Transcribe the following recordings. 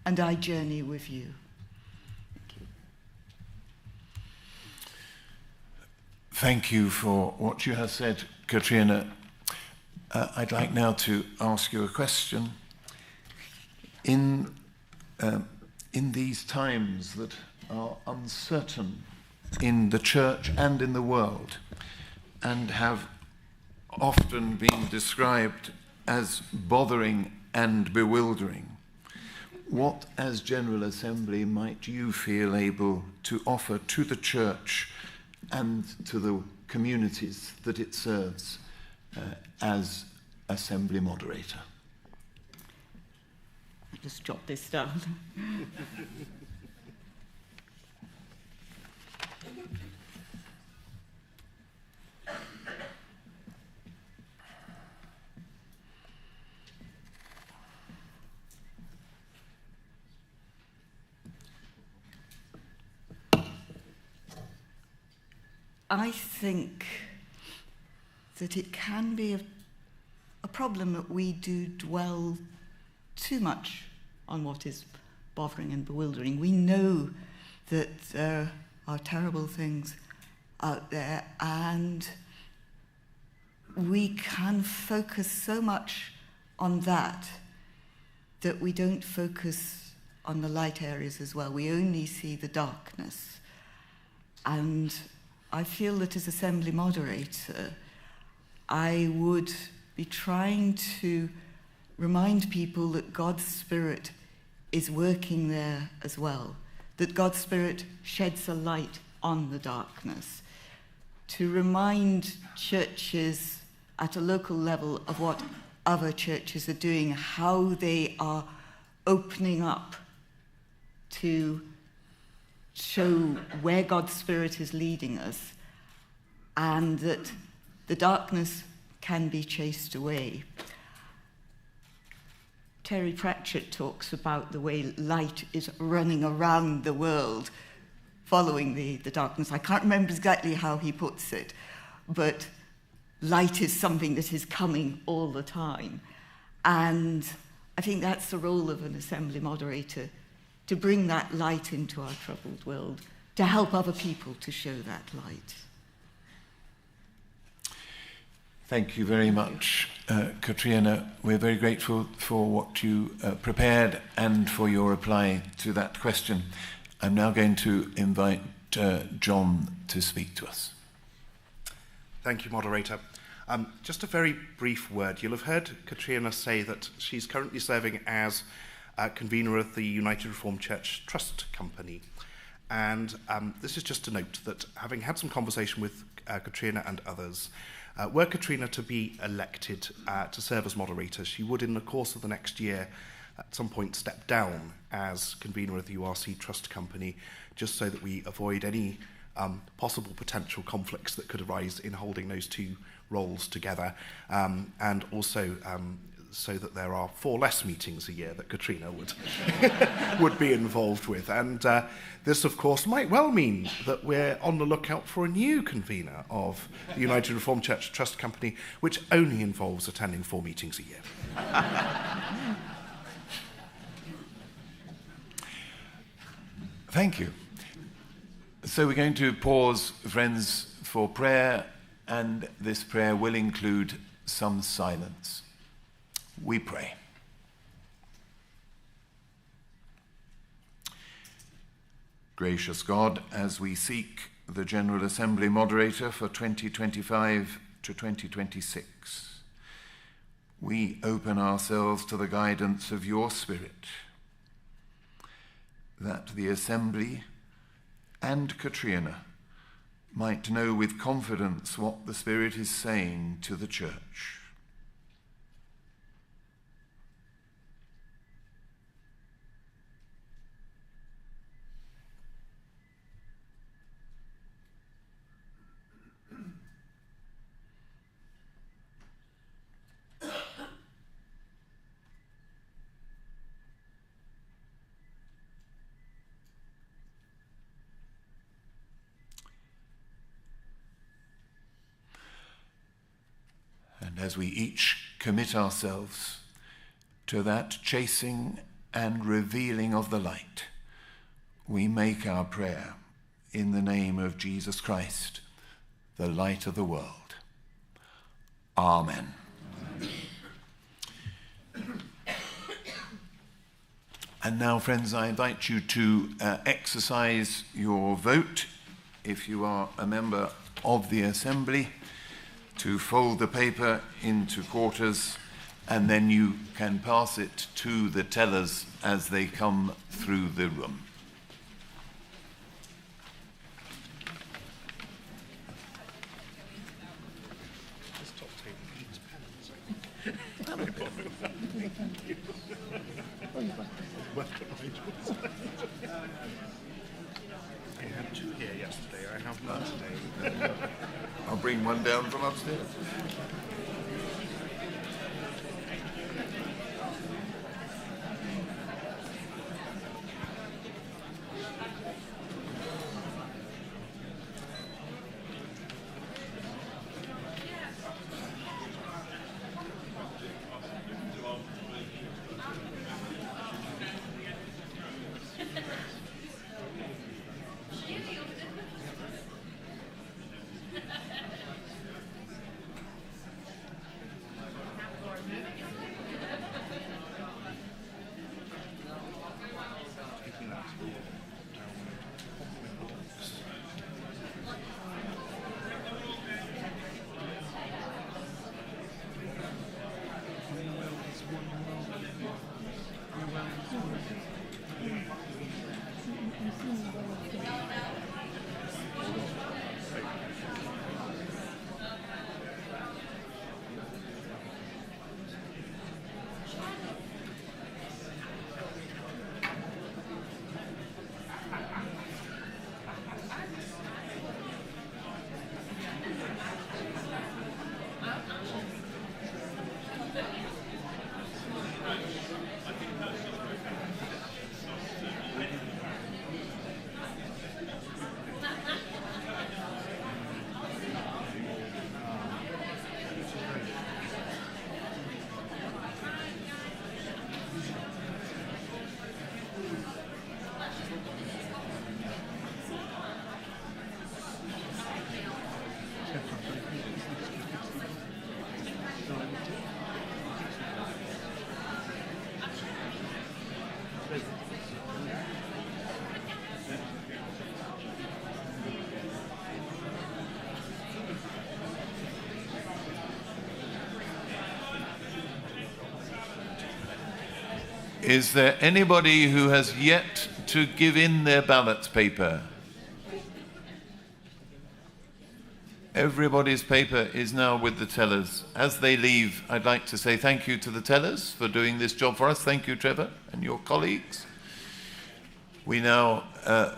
and I journey with you. Thank you. Thank you for what you have said, Katrina. I'd like now to ask you a question. In these times that are uncertain in the church and in the world, and have often been described as bothering and bewildering, what, as General Assembly, might you feel able to offer to the church and to the communities that it serves as Assembly Moderator? I'll just jot this down. I think that it can be a problem that we do dwell too much on what is bothering and bewildering. We know that there are terrible things out there, and we can focus so much on that we don't focus on the light areas as well. We only see the darkness. And I feel that as Assembly Moderator, I would be trying to remind people that God's Spirit is working there as well, that God's Spirit sheds a light on the darkness, to remind churches at a local level of what other churches are doing, how they are opening up to show where God's Spirit is leading us, and that the darkness can be chased away. Terry Pratchett talks about the way light is running around the world, following the darkness. I can't remember exactly how he puts it, but light is something that is coming all the time. And I think that's the role of an Assembly Moderator, to bring that light into our troubled world, to help other people to show that light. Thank you very much, Katrina. We're very grateful for what you prepared and for your reply to that question. I'm now going to invite John to speak to us. Thank you, Moderator. Just a very brief word. You'll have heard Katrina say that she's currently serving as convener of the United Reformed Church Trust Company. And this is just to note that, having had some conversation with Katrina and others, were Katrina to be elected to serve as moderator, she would, in the course of the next year, at some point step down as convener of the URC Trust Company, just so that we avoid any possible potential conflicts that could arise in holding those two roles together, and also so that there are 4 less meetings a year that Katrina would be involved with. And this, of course, might well mean that we're on the lookout for a new convener of the United Reformed Church Trust Company, which only involves attending 4 meetings a year. Thank you. So we're going to pause, friends, for prayer, and this prayer will include some silence. We pray. Gracious God, as we seek the General Assembly Moderator for 2025 to 2026, we open ourselves to the guidance of your Spirit, that the Assembly and Katrina might know with confidence what the Spirit is saying to the Church. And as we each commit ourselves to that chasing and revealing of the light, we make our prayer in the name of Jesus Christ, the light of the world. Amen. And now, friends, I invite you to exercise your vote, if you are a member of the Assembly, to fold the paper into quarters, and then you can pass it to the tellers as they come through the room. I had 2 here yesterday. I have none today. I'll bring one down from upstairs. Is there anybody who has yet to give in their ballot paper? Everybody's paper is now with the tellers. As they leave, I'd like to say thank you to the tellers for doing this job for us. Thank you, Trevor, and your colleagues. We now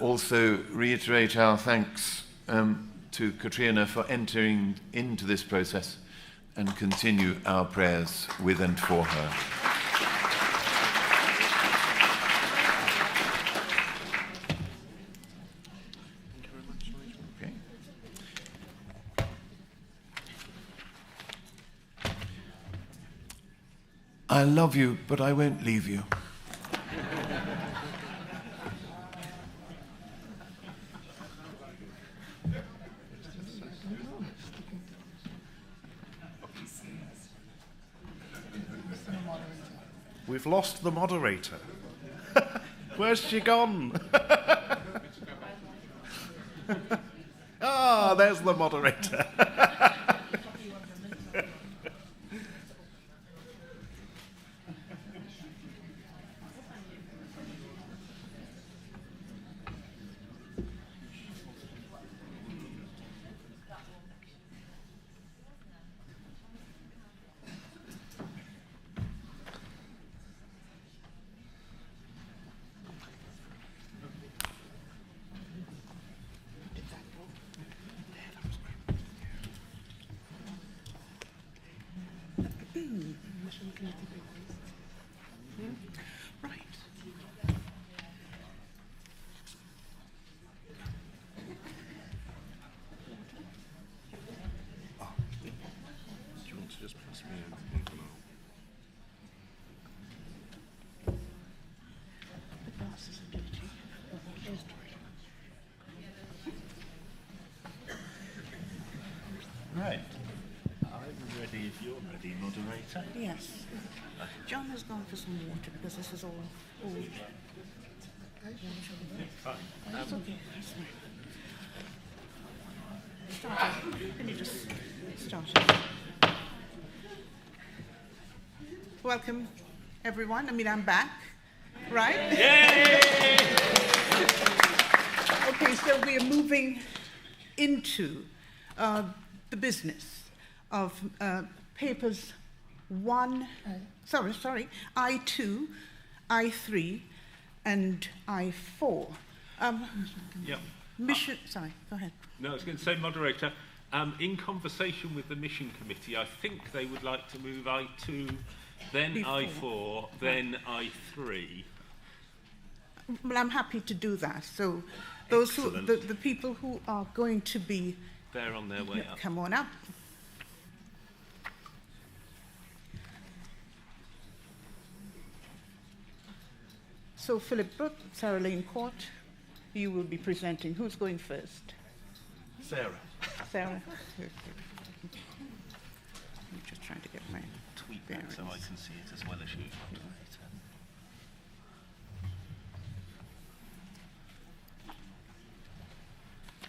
also reiterate our thanks to Katrina for entering into this process and continue our prayers with and for her. I love you, but I won't leave you. We've lost the moderator. Where's she gone? Ah, there's the moderator. Right. I'm ready if you're ready, moderator. Yes. John has gone for some water because this is all old. Fine. That's okay. That's fine. Start. Can you just start? Welcome, everyone. I mean, I'm back, right? Yay! Okay, so we are moving into the business of papers I2, I3, and I4. Yep. Mission, sorry, go ahead. No, I was going to say, moderator, in conversation with the mission committee, I think they would like to move I2, then Before. I4, then I3. Well, I'm happy to do that. So those Excellent. who, the people who are going to be, They're on their way up. come on up. So Philip Brooke, Sarah Lane Court, you will be presenting. Who's going first? Sarah. Sarah? I'm just trying to get my Tweet that so I can see it as well as you, moderator.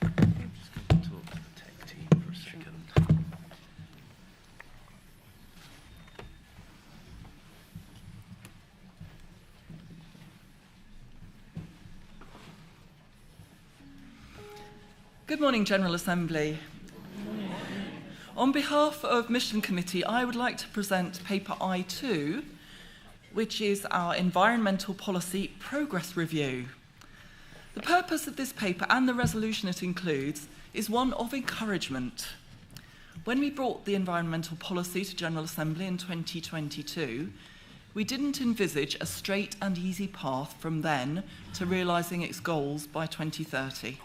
I'm just going to talk to the tech team for a second. Good morning, General Assembly. On behalf of Mission Committee, I would like to present paper I2, which is our Environmental Policy Progress Review. The purpose of this paper and the resolution it includes is one of encouragement. When we brought the environmental policy to General Assembly in 2022, we didn't envisage a straight and easy path from then to realising its goals by 2030.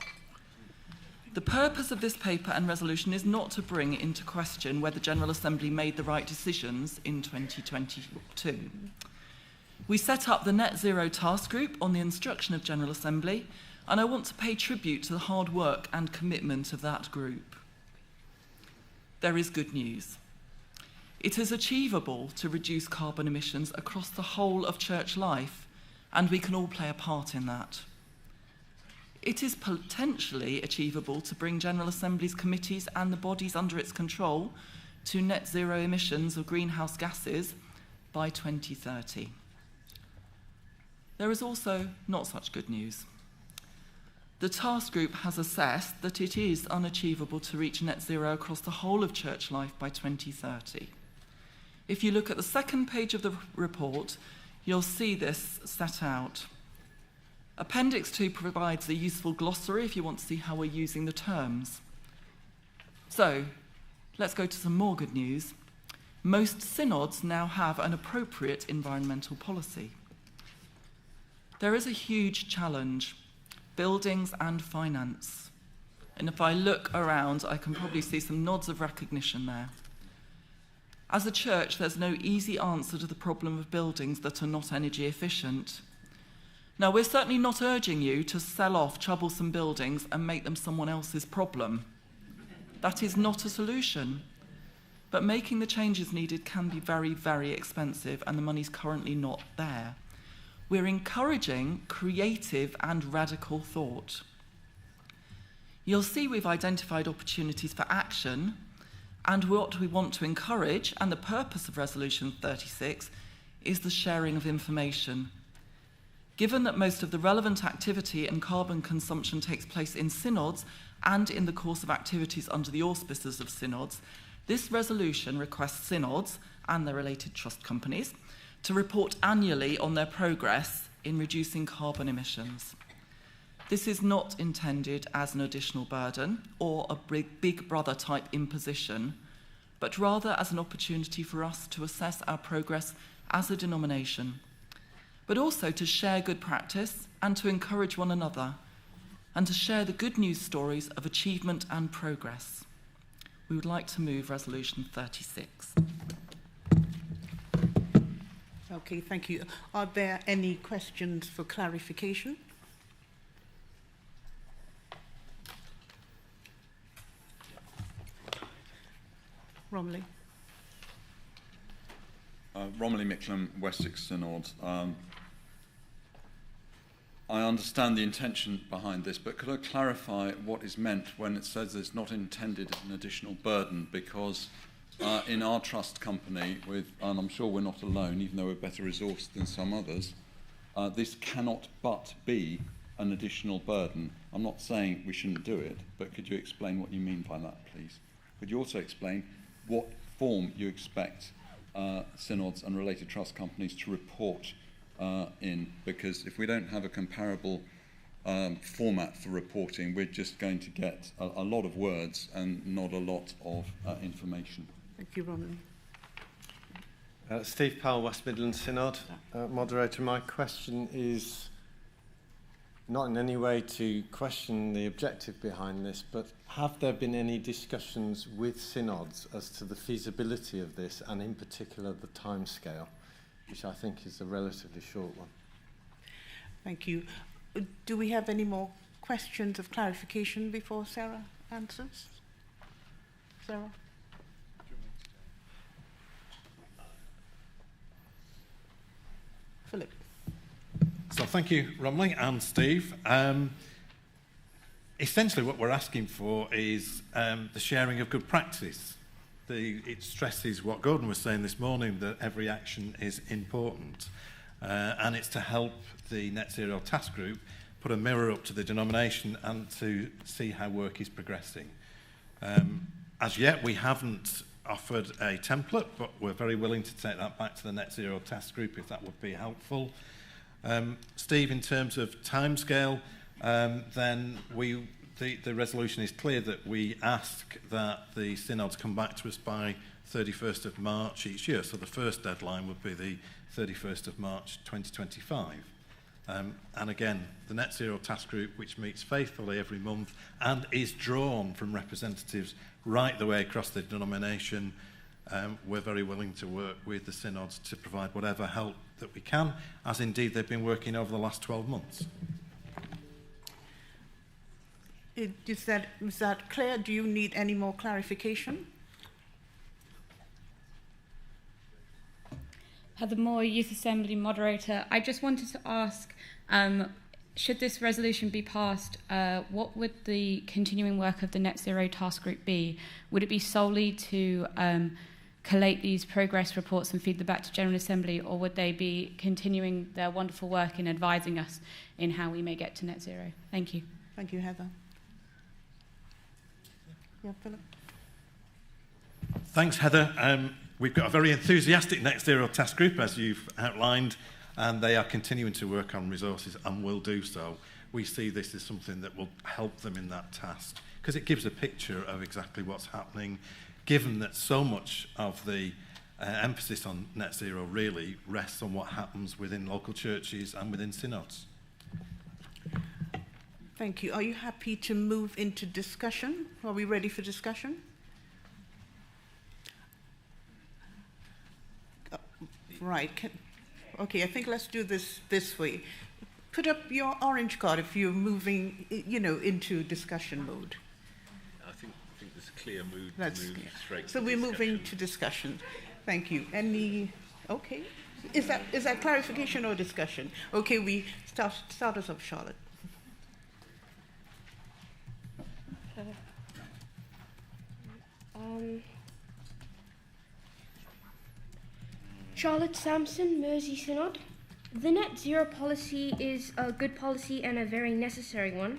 The purpose of this paper and resolution is not to bring into question whether General Assembly made the right decisions in 2022. We set up the Net Zero Task Group on the instruction of General Assembly, and I want to pay tribute to the hard work and commitment of that group. There is good news. It is achievable to reduce carbon emissions across the whole of church life, and we can all play a part in that. It is potentially achievable to bring General Assembly's committees and the bodies under its control to net zero emissions of greenhouse gases by 2030. There is also not such good news. The task group has assessed that it is unachievable to reach net zero across the whole of church life by 2030. If you look at the second page of the report, you'll see this set out. Appendix 2 provides a useful glossary if you want to see how we're using the terms. So, let's go to some more good news. Most synods now have an appropriate environmental policy. There is a huge challenge, buildings and finance. And if I look around, I can probably see some nods of recognition there. As a church, there's no easy answer to the problem of buildings that are not energy efficient. Now, we're certainly not urging you to sell off troublesome buildings and make them someone else's problem. That is not a solution. But making the changes needed can be very, very expensive, and the money's currently not there. We're encouraging creative and radical thought. You'll see we've identified opportunities for action, and what we want to encourage, and the purpose of Resolution 36, is the sharing of information. Given that most of the relevant activity and carbon consumption takes place in synods and in the course of activities under the auspices of synods, this resolution requests synods and their related trust companies to report annually on their progress in reducing carbon emissions. This is not intended as an additional burden or a big brother type imposition, but rather as an opportunity for us to assess our progress as a denomination, but also to share good practice and to encourage one another, and to share the good news stories of achievement and progress. We would like to move Resolution 36. Okay, thank you. Are there any questions for clarification? Romilly. Romilly Micklem, Wessex Synod. I understand the intention behind this, but could I clarify what is meant when it says it's not intended as an additional burden? Because in our trust company, and I'm sure we're not alone, even though we're better resourced than some others, this cannot but be an additional burden. I'm not saying we shouldn't do it, but could you explain what you mean by that, please? Could you also explain what form you expect synods and related trust companies to report in? Because if we don't have a comparable format for reporting, we're just going to get a lot of words and not a lot of information. Thank you, Romilly. Steve Powell, West Midlands Synod. Moderator, my question is not in any way to question the objective behind this, but have there been any discussions with synods as to the feasibility of this, and in particular the timescale, which I think is a relatively short one? Thank you. Do we have any more questions of clarification before Sarah answers? Sarah? Philip. So thank you, Romilly and Steve. Essentially what we're asking for is the sharing of good practice. It stresses what Gordon was saying this morning, that every action is important. And it's to help the Net Zero Task Group put a mirror up to the denomination and to see how work is progressing. As yet, we haven't offered a template, but we're very willing to take that back to the Net Zero Task Group if that would be helpful. Steve, in terms of timescale, then the resolution is clear that we ask that the synods come back to us by 31st of March each year. So the first deadline would be the 31st of March 2025. And again, the Net Zero Task Group, which meets faithfully every month and is drawn from representatives right the way across the denomination, we're very willing to work with the synods to provide whatever help that we can, as indeed they've been working over the last 12 months. Is that clear? Do you need any more clarification? Heather Moore, Youth Assembly moderator. I just wanted to ask, should this resolution be passed, what would the continuing work of the Net Zero Task Group be? Would it be solely to collate these progress reports and feed them back to General Assembly, or would they be continuing their wonderful work in advising us in how we may get to net zero? Thank you. Thank you, Heather. Yeah, Philip. Thanks, Heather. We've got a very enthusiastic Net Zero Task Group, as you've outlined, and they are continuing to work on resources and will do so. We see this as something that will help them in that task, because it gives a picture of exactly what's happening, given that so much of the emphasis on net zero really rests on what happens within local churches and within synods. Thank you. Are you happy to move into discussion? Are we ready for discussion? Right. Okay, I think let's do this way. Put up your orange card if you're moving, into discussion mode. I think there's a clear mood to move straight. So we're moving to discussion. Thank you. Okay. Is that clarification or discussion? Okay, we start us off, Charlotte. Charlotte Sampson, Mersey Synod. The net zero policy is a good policy and a very necessary one.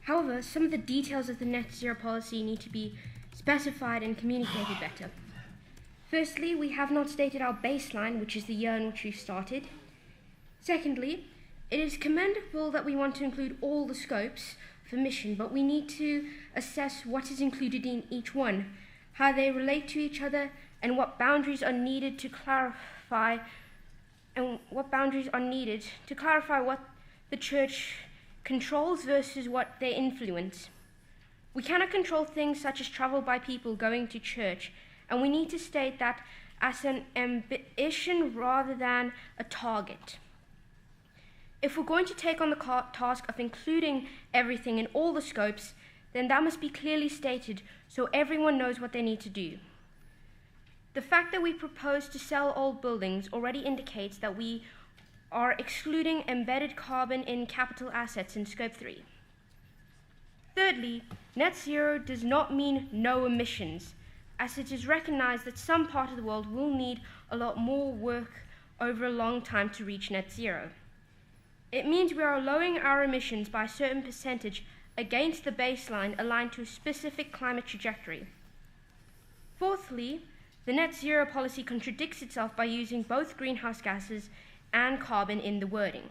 However, some of the details of the net zero policy need to be specified and communicated better. Firstly, we have not stated our baseline, which is the year in which we've started. Secondly, it is commendable that we want to include all the scopes for mission, but we need to assess what is included in each one, how they relate to each other, and what boundaries are needed to clarify what the church controls versus what they influence. We cannot control things such as travel by people going to church, and we need to state that as an ambition rather than a target. If we're going to take on the task of including everything in all the scopes, then that must be clearly stated so everyone knows what they need to do. The fact that we propose to sell old buildings already indicates that we are excluding embedded carbon in capital assets in Scope 3. Thirdly, net zero does not mean no emissions, as it is recognized that some part of the world will need a lot more work over a long time to reach net zero. It means we are lowering our emissions by a certain percentage against the baseline aligned to a specific climate trajectory. Fourthly, the net zero policy contradicts itself by using both greenhouse gases and carbon in the wording.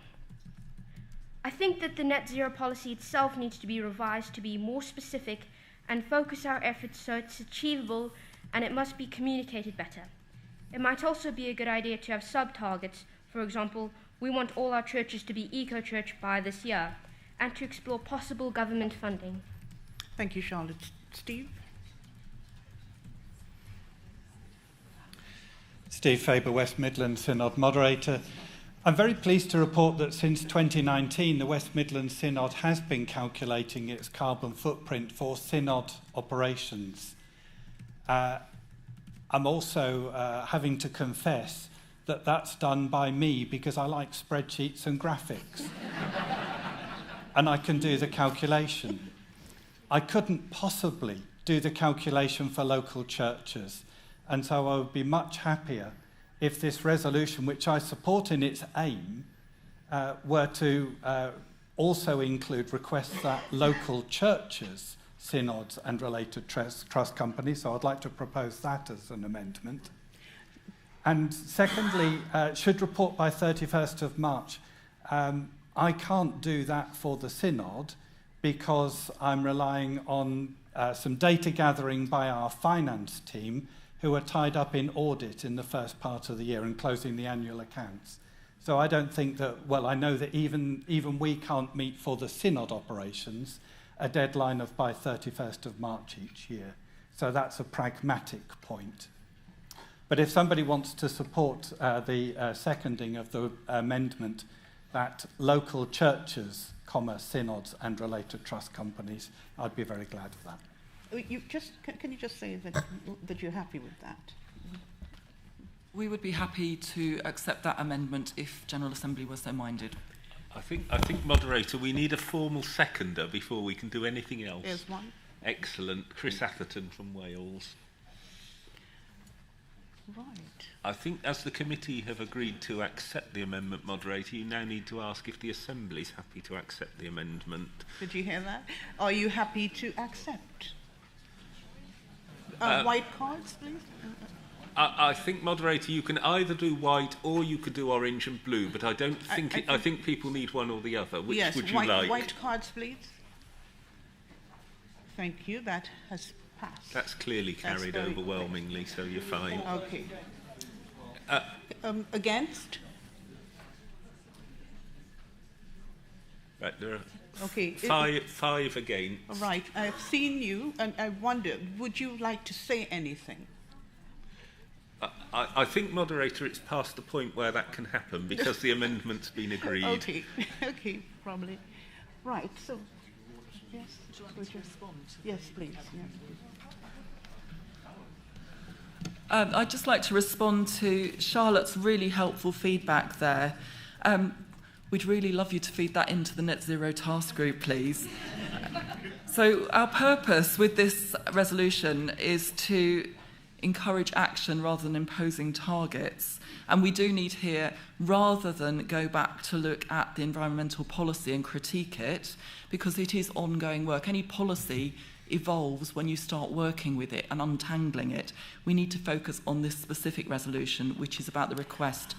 I think that the net zero policy itself needs to be revised to be more specific and focus our efforts so it's achievable, and it must be communicated better. It might also be a good idea to have sub-targets. For example, we want all our churches to be eco-church by this year, and to explore possible government funding. Thank you, Charlotte. Steve? Steve Faber, West Midlands Synod Moderator. I'm very pleased to report that since 2019, the West Midlands Synod has been calculating its carbon footprint for Synod operations. I'm also having to confess that that's done by me because I like spreadsheets and graphics. And I can do the calculation. I couldn't possibly do the calculation for local churches, and so I would be much happier if this resolution, which I support in its aim, were to also include requests that local churches, synods and related trust companies, so I'd like to propose that as an amendment. And secondly, should report by 31st of March. I can't do that for the synod because I'm relying on some data gathering by our finance team, who are tied up in audit in the first part of the year and closing the annual accounts. So I don't think that, well, I know that even we can't meet for the synod operations a deadline of by 31st of March each year. So that's a pragmatic point. But if somebody wants to support the seconding of the amendment that local churches, synods and related trust companies, I'd be very glad of that. Can you just say that you're happy with that? We would be happy to accept that amendment if General Assembly was so minded. I think, Moderator, we need a formal seconder before we can do anything else. There's one. Excellent. Chris Atherton from Wales. Right. I think as the committee have agreed to accept the amendment, Moderator, you now need to ask if the Assembly's happy to accept the amendment. Did you hear that? Are you happy to accept? White cards, please. I think, Moderator, you can either do white or you could do orange and blue, but I don't think I think people need one or the other. Which yes, would you like? White cards, please. Thank you. That has passed. That's clearly carried overwhelmingly, so you're fine. Okay. Against? Right, there are okay. five against. Right. I've seen you, and I wondered, would you like to say anything? I think, Moderator, it's past the point where that can happen because the amendment's been agreed. Okay, okay, probably. Right, so, yes. Would you like me to respond? Yes, please. Yeah. I'd just like to respond to Charlotte's really helpful feedback there. We'd really love you to feed that into the Net Zero Task Group, please. So our purpose with this resolution is to encourage action rather than imposing targets. And we do need here, rather than go back to look at the environmental policy and critique it, because it is ongoing work. Any policy evolves when you start working with it and untangling it. We need to focus on this specific resolution, which is about the request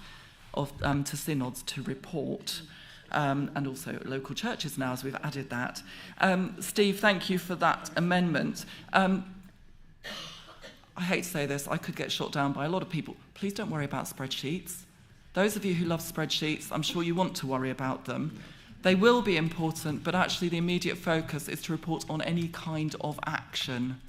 of to synods to report, and also local churches now, as we've added that. Steve, thank you for that amendment. I hate to say this, I could get shot down by a lot of people. Please don't worry about spreadsheets. Those of you who love spreadsheets, I'm sure you want to worry about them. They will be important, but actually the immediate focus is to report on any kind of action.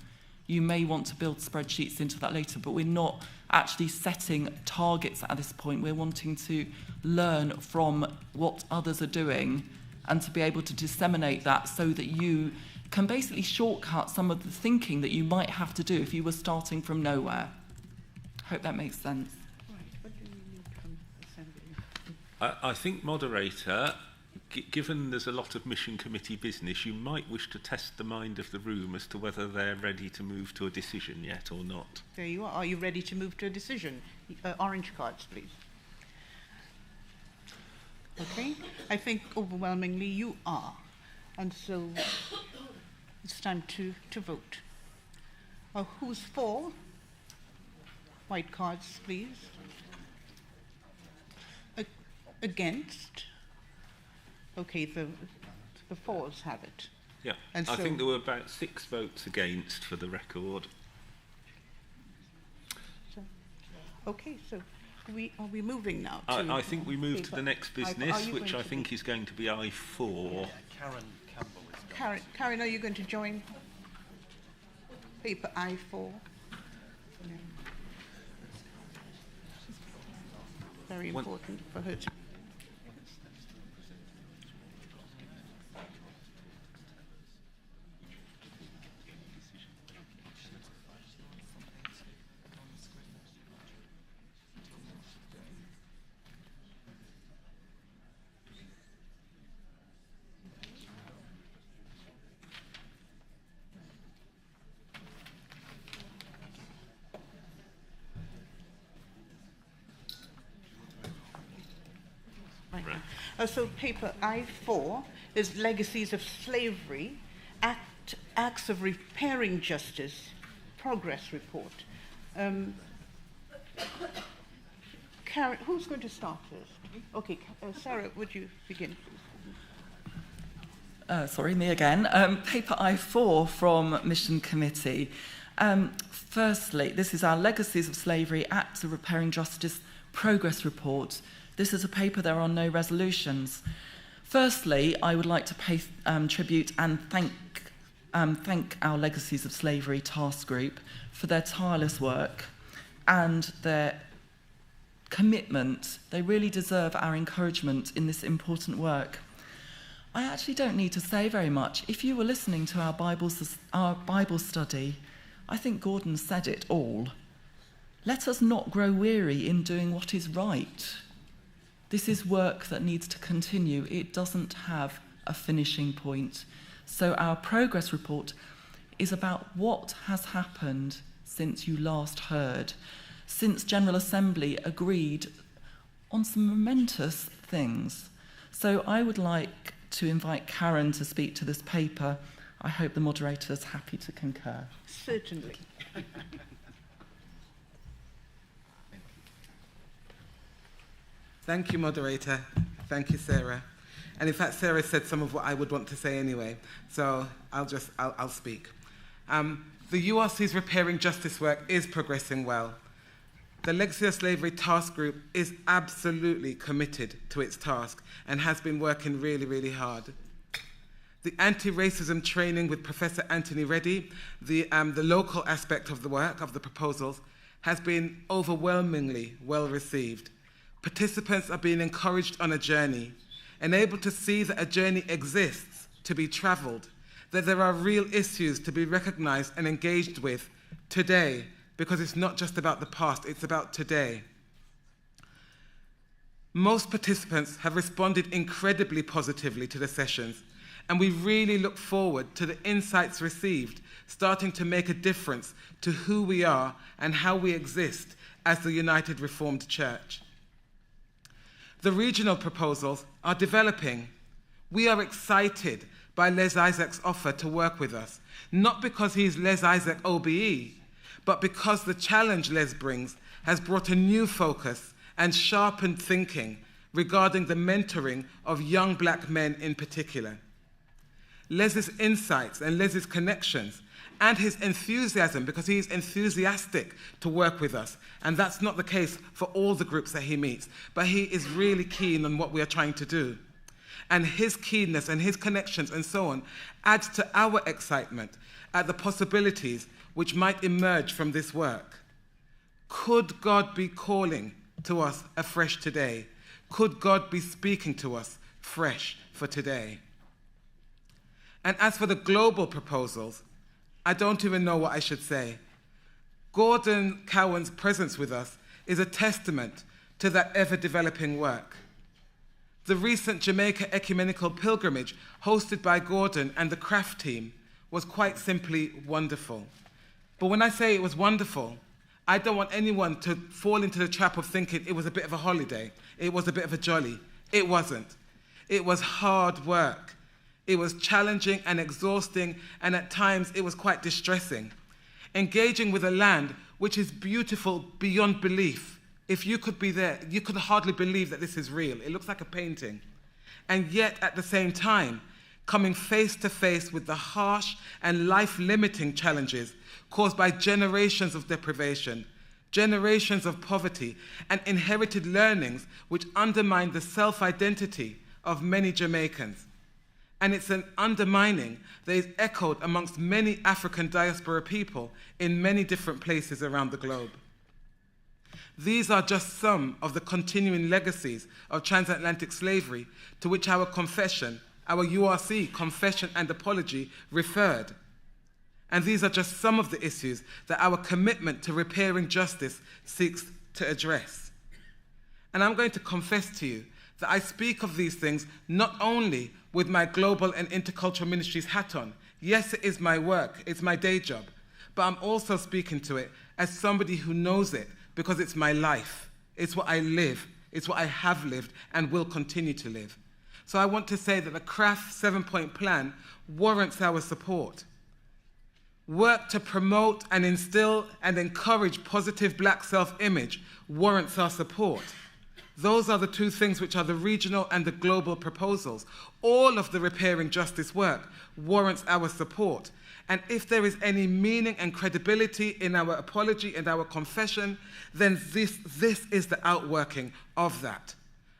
You may want to build spreadsheets into that later, but we're not actually setting targets at this point. We're wanting to learn from what others are doing and to be able to disseminate that so that you can basically shortcut some of the thinking that you might have to do if you were starting from nowhere. hope that makes sense. What do you need from Assembly? I think, moderator, given there's a lot of mission committee business, you might wish to test the mind of the room as to whether they're ready to move to a decision yet or not. There you are. Are you ready to move to a decision? Orange cards, please. Okay. I think overwhelmingly you are. And so it's time to vote. Who's for? White cards, please. Against? Okay, the fours have it. Yeah, and I so think there were about 6 votes against for the record. Okay, so are we moving now to... I think we move to the next business, which I think is going to be I4. Yeah, Karen Campbell is going. Karen, are you going to join paper I4? No. Very important for her to... So paper I4 is Legacies of Slavery, Acts of Repairing Justice, Progress Report. Karen, who's going to start first? Okay, Sarah, would you begin, please? Sorry, me again. Paper I4 from Mission Committee. Firstly, this is our Legacies of Slavery, Acts of Repairing Justice, Progress Report. This is a paper, there are no resolutions. Firstly, I would like to pay tribute and thank our Legacies of Slavery task group for their tireless work and their commitment. They really deserve our encouragement in this important work. I actually don't need to say very much. If you were listening to our Bible study, I think Gordon said it all. Let us not grow weary in doing what is right. This is work that needs to continue. It doesn't have a finishing point. So our progress report is about what has happened since you last heard, since General Assembly agreed on some momentous things. So I would like to invite Karen to speak to this paper. I hope the moderator is happy to concur. Certainly. Thank you, moderator. Thank you, Sarah. And in fact, Sarah said some of what I would want to say anyway, so I'll speak. The URC's repairing justice work is progressing well. The Legacy of Slavery Task Group is absolutely committed to its task and has been working really, really hard. The anti-racism training with Professor Anthony Reddy, the local aspect of the work, of the proposals, has been overwhelmingly well received. Participants are being encouraged on a journey and able to see that a journey exists to be travelled, that there are real issues to be recognised and engaged with today, because it's not just about the past, it's about today. Most participants have responded incredibly positively to the sessions, and we really look forward to the insights received, starting to make a difference to who we are and how we exist as the United Reformed Church. The regional proposals are developing. We are excited by Les Isaac's offer to work with us, not because he's Les Isaac OBE, but because the challenge Les brings has brought a new focus and sharpened thinking regarding the mentoring of young black men in particular. Les's insights and Les's connections and his enthusiasm, because he is enthusiastic to work with us. And that's not the case for all the groups that he meets, but he is really keen on what we are trying to do. And his keenness and his connections and so on adds to our excitement at the possibilities which might emerge from this work. Could God be calling to us afresh today? Could God be speaking to us fresh for today? And as for the global proposals, I don't even know what I should say. Gordon Cowan's presence with us is a testament to that ever-developing work. The recent Jamaica Ecumenical Pilgrimage, hosted by Gordon and the craft team, was quite simply wonderful. But when I say it was wonderful, I don't want anyone to fall into the trap of thinking it was a bit of a holiday, it was a bit of a jolly. It wasn't. It was hard work. It was challenging and exhausting, and at times it was quite distressing. Engaging with a land which is beautiful beyond belief. If you could be there, you could hardly believe that this is real. It looks like a painting. And yet, at the same time, coming face to face with the harsh and life-limiting challenges caused by generations of deprivation, generations of poverty, and inherited learnings which undermine the self-identity of many Jamaicans. And it's an undermining that is echoed amongst many African diaspora people in many different places around the globe. These are just some of the continuing legacies of transatlantic slavery to which our confession, our URC, Confession and Apology, referred. And these are just some of the issues that our commitment to repairing justice seeks to address. And I'm going to confess to you that I speak of these things not only with my global and intercultural ministries hat on. Yes, it is my work, it's my day job, but I'm also speaking to it as somebody who knows it because it's my life. It's what I live, it's what I have lived and will continue to live. So I want to say that the CRAF 7-point plan warrants our support. Work to promote and instill and encourage positive black self-image warrants our support. Those are the two things which are the regional and the global proposals. All of the repairing justice work warrants our support. And if there is any meaning and credibility in our apology and our confession, then this is the outworking of that.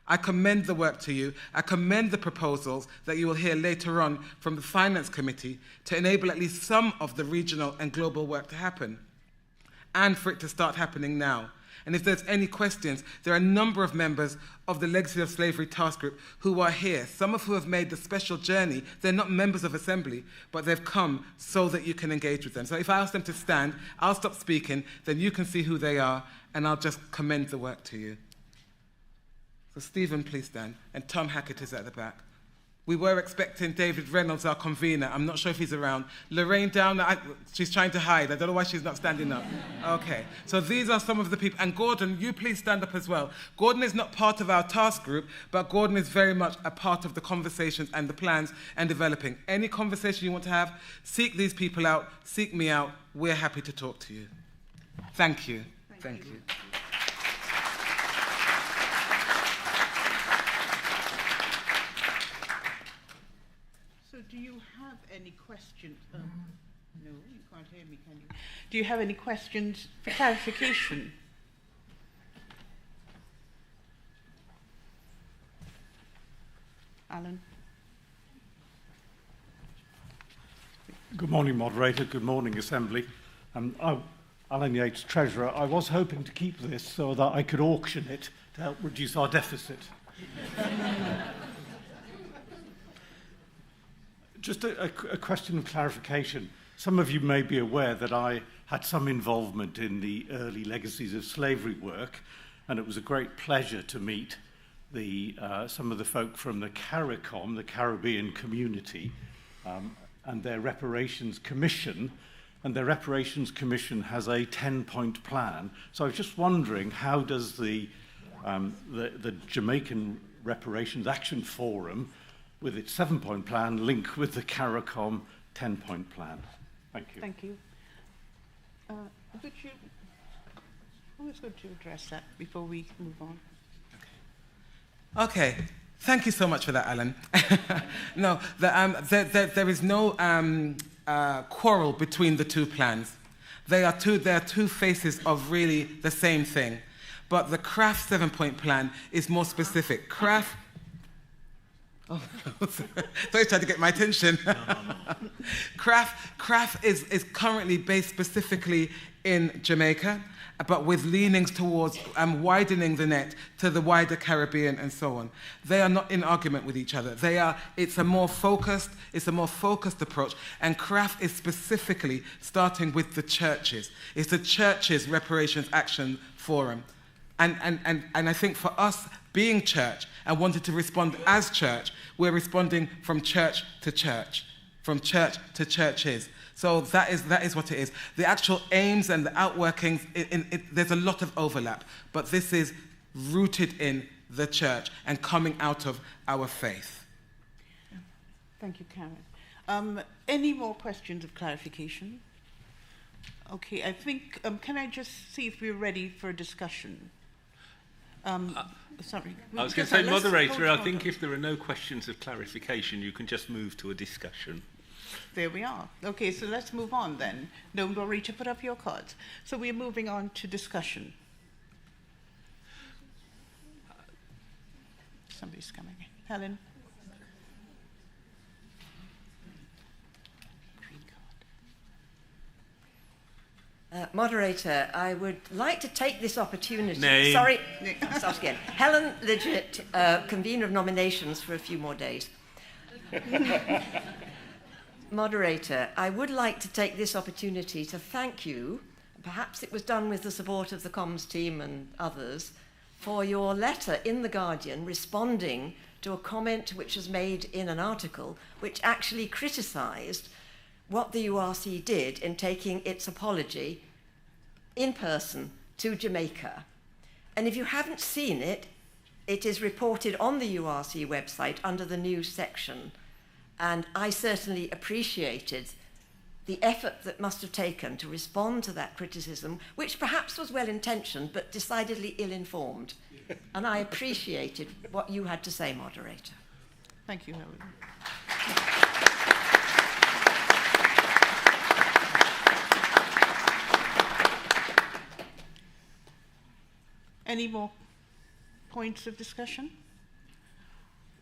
I commend the work to you. I commend the proposals that you will hear later on from the Finance Committee to enable at least some of the regional and global work to happen, and for it to start happening now. And if there's any questions, there are a number of members of the Legacy of Slavery Task Group who are here, some of who have made the special journey. They're not members of Assembly, but they've come so that you can engage with them. So if I ask them to stand, I'll stop speaking, then you can see who they are, and I'll just commend the work to you. So Stephen, please stand, and Tom Hackett is at the back. We were expecting David Reynolds, our convener. I'm not sure if he's around. Lorraine down, she's trying to hide. I don't know why she's not standing up. Okay, so these are some of the people. And Gordon, you please stand up as well. Gordon is not part of our task group, but Gordon is very much a part of the conversations and the plans and developing. Any conversation you want to have, seek these people out, seek me out. We're happy to talk to you. Thank you. Thank you. Do you have any questions? No, you can't hear me, can you? Do you have any questions for clarification? Alan? Good morning, Moderator. Good morning, Assembly. Alan Yates, Treasurer. I was hoping to keep this so that I could auction it to help reduce our deficit. Just a question of clarification. Some of you may be aware that I had some involvement in the early legacies of slavery work, and it was a great pleasure to meet some of the folk from the CARICOM, the Caribbean Community, and their Reparations Commission. And their Reparations Commission has a 10-point plan. So I was just wondering, how does the Jamaican Reparations Action Forum, with its 7-point plan, link with the CARICOM 10-point plan? Thank you. Thank you. Who is going to address that before we move on? Okay. Thank you so much for that, Alan. No, there is no quarrel between the two plans. They are two faces of really the same thing. But the CRAF 7-point plan is more specific. CRAF... Oh, so he's trying to get my attention. No. CRAF is currently based specifically in Jamaica, but with leanings towards widening the net to the wider Caribbean and so on. They are not in argument with each other. It's a more focused approach, and CRAF is specifically starting with the churches. It's the churches' reparations action forum. And I think for us being church and wanting to respond as church, we're responding from church to church, from church to churches. So that is what it is. The actual aims and the outworkings, there's a lot of overlap, but this is rooted in the church and coming out of our faith. Thank you, Karen. Any more questions of clarification? Okay, I think, can I just see if we're ready for a discussion? Sorry. I was going to say, moderator, I think if there are no questions of clarification, you can just move to a discussion. There we are. Okay, so let's move on then. No, moderator, put up your cards. So we're moving on to discussion. Somebody's coming in. Helen? Moderator, I would like to take this opportunity... Name. Sorry, start again. Helen Lidgett, convener of nominations for a few more days. Moderator, I would like to take this opportunity to thank you, perhaps it was done with the support of the comms team and others, for your letter in The Guardian responding to a comment which was made in an article which actually criticised what the URC did in taking its apology in person to Jamaica. And if you haven't seen it, it is reported on the URC website under the news section. And I certainly appreciated the effort that must have taken to respond to that criticism, which perhaps was well-intentioned, but decidedly ill-informed. And I appreciated what you had to say, moderator. Thank you, Helen. Any more points of discussion?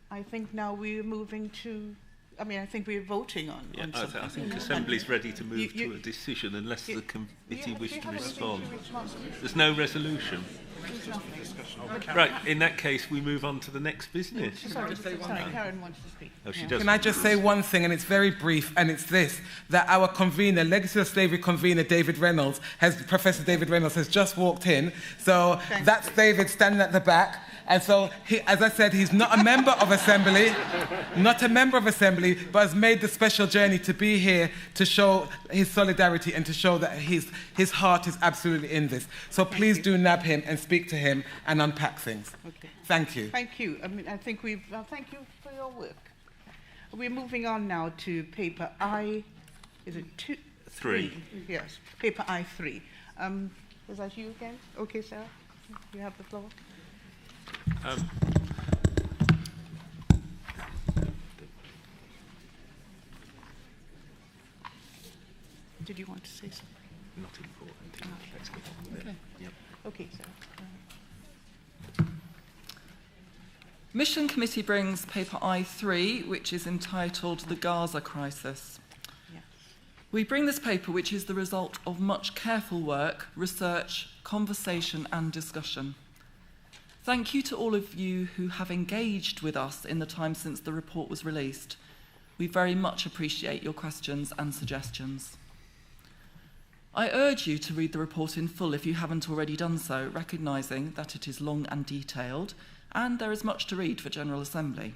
I think now we're moving to... I think we're voting on something. I think Assembly's ready to move to a decision unless the committee wish to respond. There's no resolution. Right, in that case, we move on to the next business. Sorry, Karen wants to speak. Oh, she does. Can I just say one thing, and it's very brief, and it's this, that our convener, Legacy of Slavery convener, Professor David Reynolds, has just walked in. So that's David standing at the back. And so, as I said, he's not a member of Assembly, but has made the special journey to be here to show his solidarity and to show that his heart is absolutely in this. So please do nab him and speak to him and unpack things. Okay. Thank you. Thank you. I think we've... thank you for your work. We're moving on now to paper I... Is it 2? 3. Yes, paper I3. Was that you again? Okay, Sarah, you have the floor. Did you want to say something? Not important. Let's get on with it. Yep. Okay, so. Mission Committee brings paper I3, which is entitled The Gaza Crisis. Yes. We bring this paper, which is the result of much careful work, research, conversation and discussion. Thank you to all of you who have engaged with us in the time since the report was released. We very much appreciate your questions and suggestions. I urge you to read the report in full if you haven't already done so, recognising that it is long and detailed, and there is much to read for General Assembly.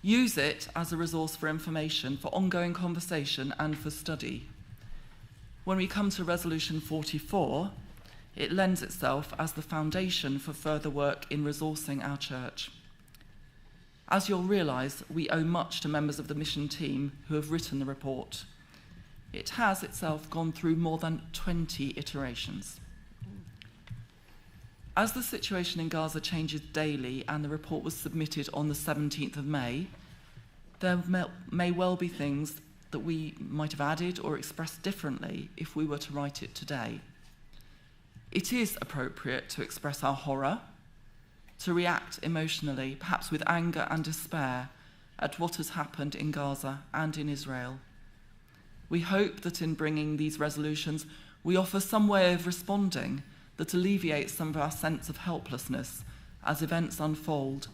Use it as a resource for information, for ongoing conversation and for study. When we come to Resolution 44, it lends itself as the foundation for further work in resourcing our church. As you'll realise, we owe much to members of the mission team who have written the report. It has itself gone through more than 20 iterations. As the situation in Gaza changes daily and the report was submitted on the 17th of May, there may well be things that we might have added or expressed differently if we were to write it today. It is appropriate to express our horror, to react emotionally, perhaps with anger and despair, at what has happened in Gaza and in Israel. We hope that in bringing these resolutions, we offer some way of responding that alleviates some of our sense of helplessness as events unfold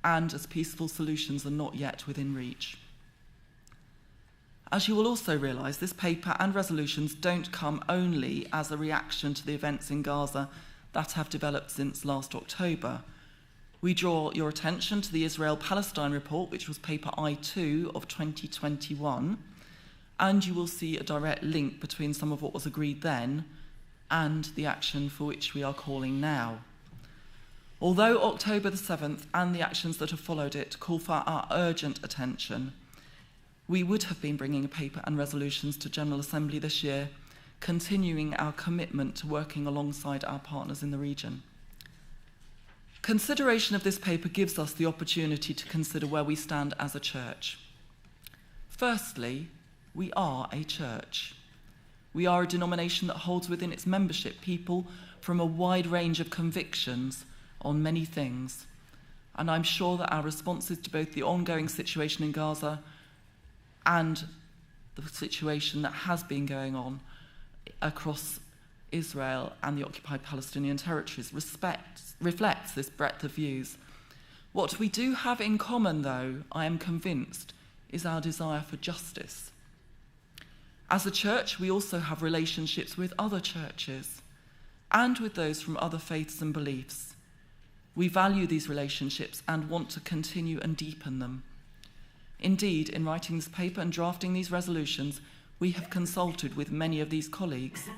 and as peaceful solutions are not yet within reach. As you will also realise, this paper and resolutions don't come only as a reaction to the events in Gaza that have developed since last October. We draw your attention to the Israel-Palestine report, which was paper I2 of 2021, and you will see a direct link between some of what was agreed then and the action for which we are calling now. Although October the 7th and the actions that have followed it call for our urgent attention, we would have been bringing a paper and resolutions to General Assembly this year, continuing our commitment to working alongside our partners in the region. Consideration of this paper gives us the opportunity to consider where we stand as a church. Firstly, we are a church. We are a denomination that holds within its membership people from a wide range of convictions on many things, and I'm sure that our responses to both the ongoing situation in Gaza and the situation that has been going on across Israel and the occupied Palestinian territories reflects this breadth of views. What we do have in common, though, I am convinced, is our desire for justice. As a church, we also have relationships with other churches and with those from other faiths and beliefs. We value these relationships and want to continue and deepen them. Indeed, in writing this paper and drafting these resolutions, we have consulted with many of these colleagues.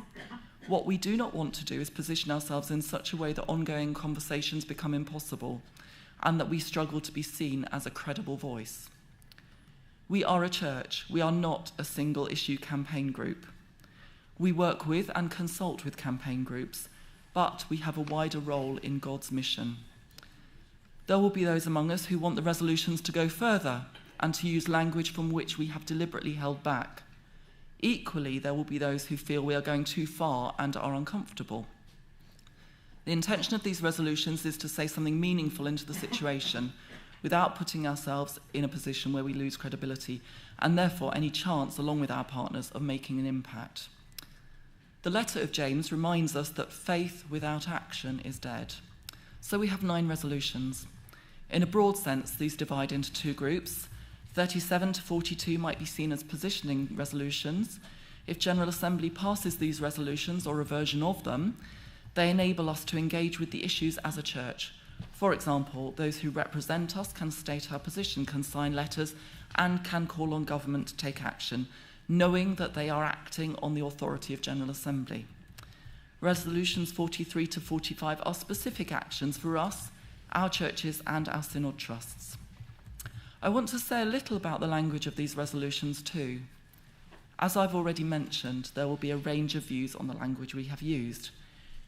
What we do not want to do is position ourselves in such a way that ongoing conversations become impossible and that we struggle to be seen as a credible voice. We are a church. We are not a single-issue campaign group. We work with and consult with campaign groups, but we have a wider role in God's mission. There will be those among us who want the resolutions to go further and to use language from which we have deliberately held back. Equally, there will be those who feel we are going too far and are uncomfortable. The intention of these resolutions is to say something meaningful into the situation without putting ourselves in a position where we lose credibility and therefore any chance, along with our partners, of making an impact. The letter of James reminds us that faith without action is dead. So we have 9 resolutions. In a broad sense, these divide into 2 groups. 37 to 42 might be seen as positioning resolutions. If General Assembly passes these resolutions or a version of them, they enable us to engage with the issues as a church. For example, those who represent us can state our position, can sign letters, and can call on government to take action, knowing that they are acting on the authority of General Assembly. Resolutions 43 to 45 are specific actions for us, our churches, and our synod trusts. I want to say a little about the language of these resolutions too. As I've already mentioned, there will be a range of views on the language we have used.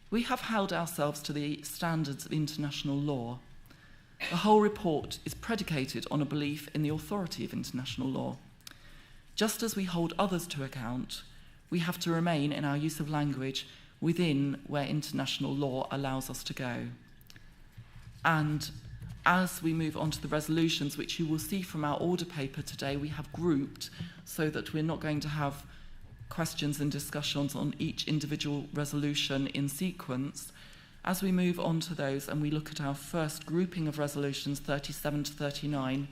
We have held ourselves to the standards of international law. The whole report is predicated on a belief in the authority of international law. Just as we hold others to account, we have to remain in our use of language within where international law allows us to go. And as we move on to the resolutions, which you will see from our order paper today, we have grouped so that we're not going to have questions and discussions on each individual resolution in sequence. As we move on to those and we look at our first grouping of resolutions, 37 to 39,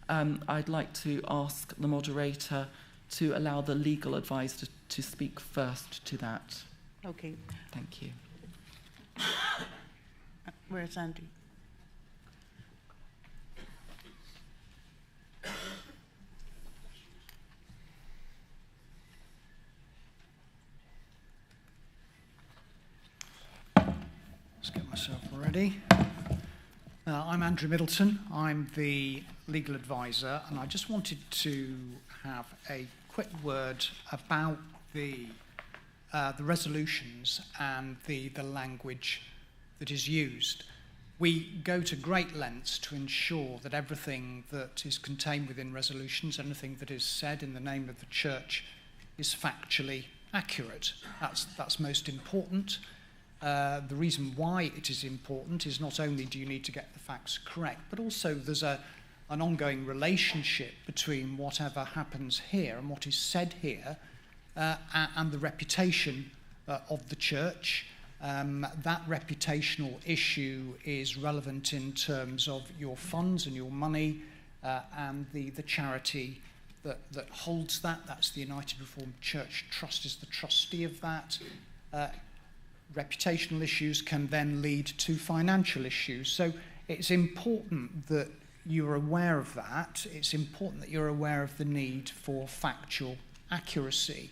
I'd like to ask the moderator to allow the legal advisor to speak first to that. Okay. Thank you. Where's Andy? Let's get myself ready. I'm Andrew Middleton. I'm the legal advisor, and I just wanted to have a quick word about the resolutions and the language that is used. We go to great lengths to ensure that everything that is contained within resolutions, anything that is said in the name of the church, is factually accurate. That's most important. The reason why it is important is not only do you need to get the facts correct, but also there's an ongoing relationship between whatever happens here and what is said here and the reputation of the church that reputational issue is relevant in terms of your funds and your money and the charity that holds that. That's the United Reformed Church Trust, is the trustee of that. Reputational issues can then lead to financial issues. So it's important that you're aware of that. It's important that you're aware of the need for factual accuracy.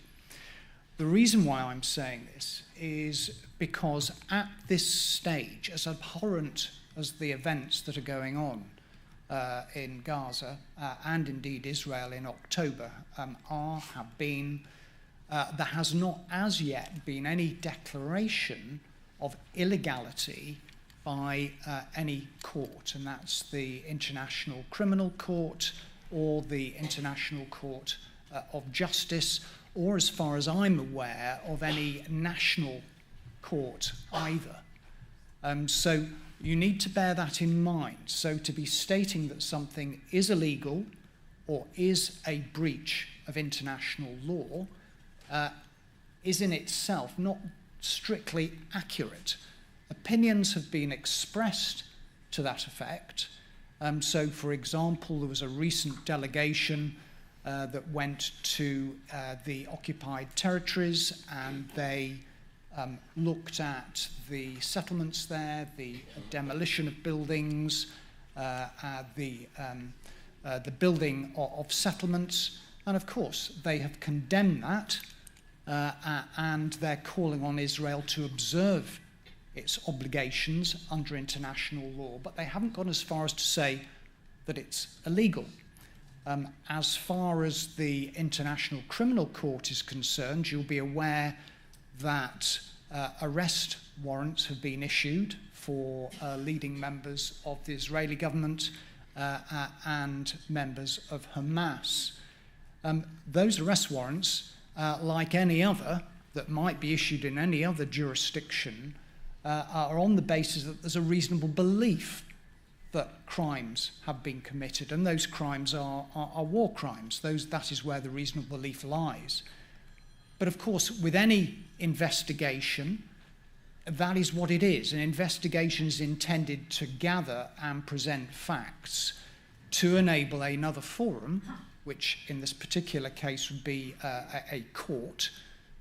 The reason why I'm saying this is because at this stage, as abhorrent as the events that are going on in Gaza and indeed Israel in October have been, there has not as yet been any declaration of illegality by any court, and that's the International Criminal Court or the International Court of Justice, or as far as I'm aware, of any national court either. So you need to bear that in mind. So to be stating that something is illegal or is a breach of international law is in itself not strictly accurate. Opinions have been expressed to that effect. So, for example, there was a recent delegation that went to the occupied territories, and they looked at the settlements there, the demolition of buildings, the building of settlements, and of course they have condemned that, and they're calling on Israel to observe its obligations under international law, but they haven't gone as far as to say that it's illegal. As far as the International Criminal Court is concerned, you'll be aware that arrest warrants have been issued for leading members of the Israeli government and members of Hamas. Those arrest warrants, like any other that might be issued in any other jurisdiction, are on the basis that there's a reasonable belief that crimes have been committed, and those crimes are war crimes. That is where the reasonable belief lies. But of course, with any investigation, that is what it is. An investigation is intended to gather and present facts to enable another forum, which in this particular case would be a court,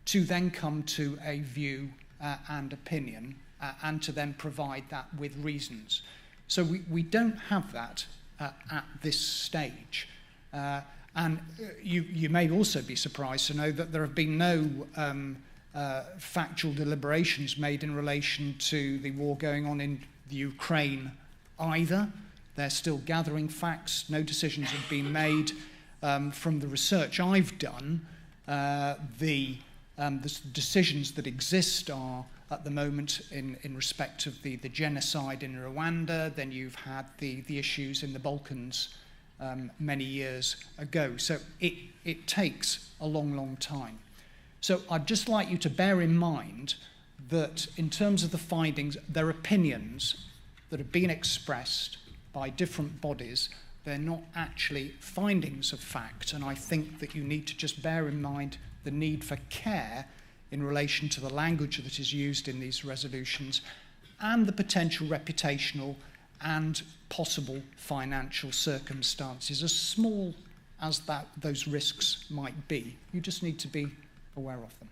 to then come to a view and opinion, and to then provide that with reasons. So we don't have that at this stage. And you may also be surprised to know that there have been no factual deliberations made in relation to the war going on in the Ukraine either. They're still gathering facts. No decisions have been made. From the research I've done, the decisions that exist are at the moment in respect of the genocide in Rwanda. Then you've had the issues in the Balkans many years ago. So it takes a long, long time. So I'd just like you to bear in mind that in terms of the findings, they're opinions that have been expressed by different bodies. They're not actually findings of fact, and I think that you need to just bear in mind the need for care in relation to the language that is used in these resolutions and the potential reputational and possible financial circumstances, as small as those risks might be. You just need to be aware of them.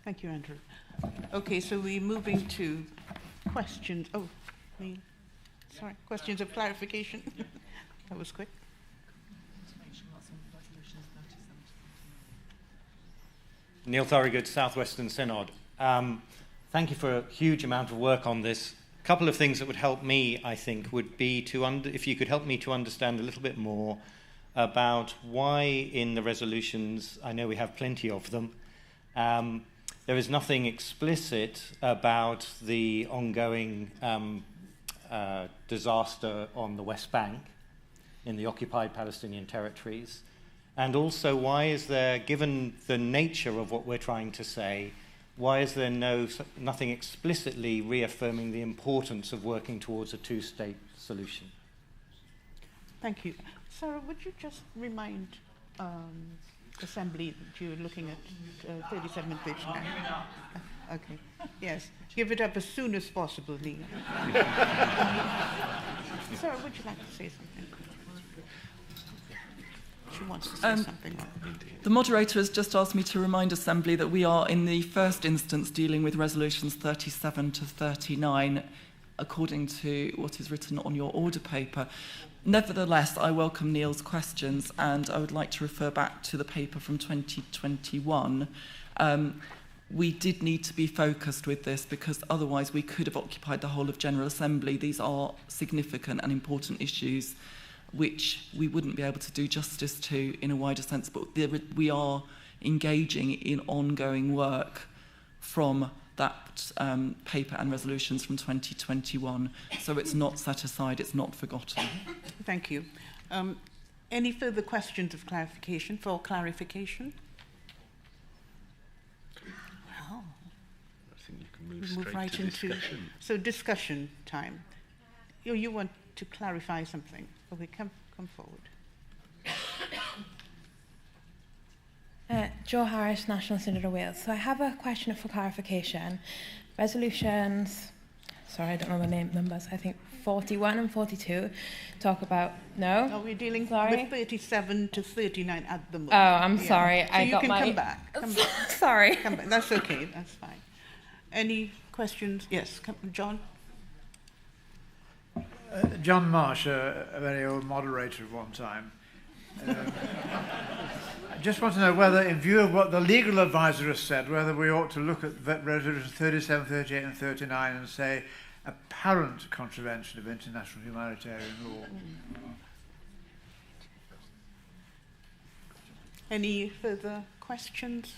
Thank you, Andrew. Okay, so we're moving to questions. Oh, Neil. Sorry, questions of clarification. That was quick. Neil Thorogood, South Western Synod. Thank you for a huge amount of work on this. A couple of things that would help me, I think, would be if you could help me to understand a little bit more about why in the resolutions, I know we have plenty of them, there is nothing explicit about the ongoing disaster on the West Bank in the occupied Palestinian territories. And also, why is there, given the nature of what we're trying to say, why is there nothing explicitly reaffirming the importance of working towards a two-state solution? Thank you. Sarah, would you just remind Assembly that you're looking at 37 and 39? Okay. Yes. Give it up as soon as possible, Neil. Sarah, would you like to say something? She wants to say something. The moderator has just asked me to remind Assembly that we are in the first instance dealing with resolutions 37 to 39 according to what is written on your order paper. Nevertheless, I welcome Neil's questions and I would like to refer back to the paper from 2021. We did need to be focused with this because otherwise we could have occupied the whole of General Assembly. These are significant and important issues which we wouldn't be able to do justice to in a wider sense, but we are engaging in ongoing work from that paper and resolutions from 2021. So it's not set aside, it's not forgotten. Thank you. Any further questions of clarification, for clarification? Well, I think you can move straight right to into discussion. So discussion time. You want to clarify something? Okay, come forward. Jo Harris, National Synod of Wales. So I have a question for clarification. Resolutions, sorry, I don't know the numbers, I think 41 and 42 talk about, no? No, we're dealing with 37 to 39 at the moment. Oh, I'm sorry. So I you got can my... come back. Come back. Sorry. Come back. That's okay, that's fine. Any questions? Yes, John? John Marsh, a very old moderator at one time. I just want to know whether, in view of what the legal advisor has said, whether we ought to look at resolutions 37, 38 and 39 and say apparent contravention of international humanitarian law. Any further questions?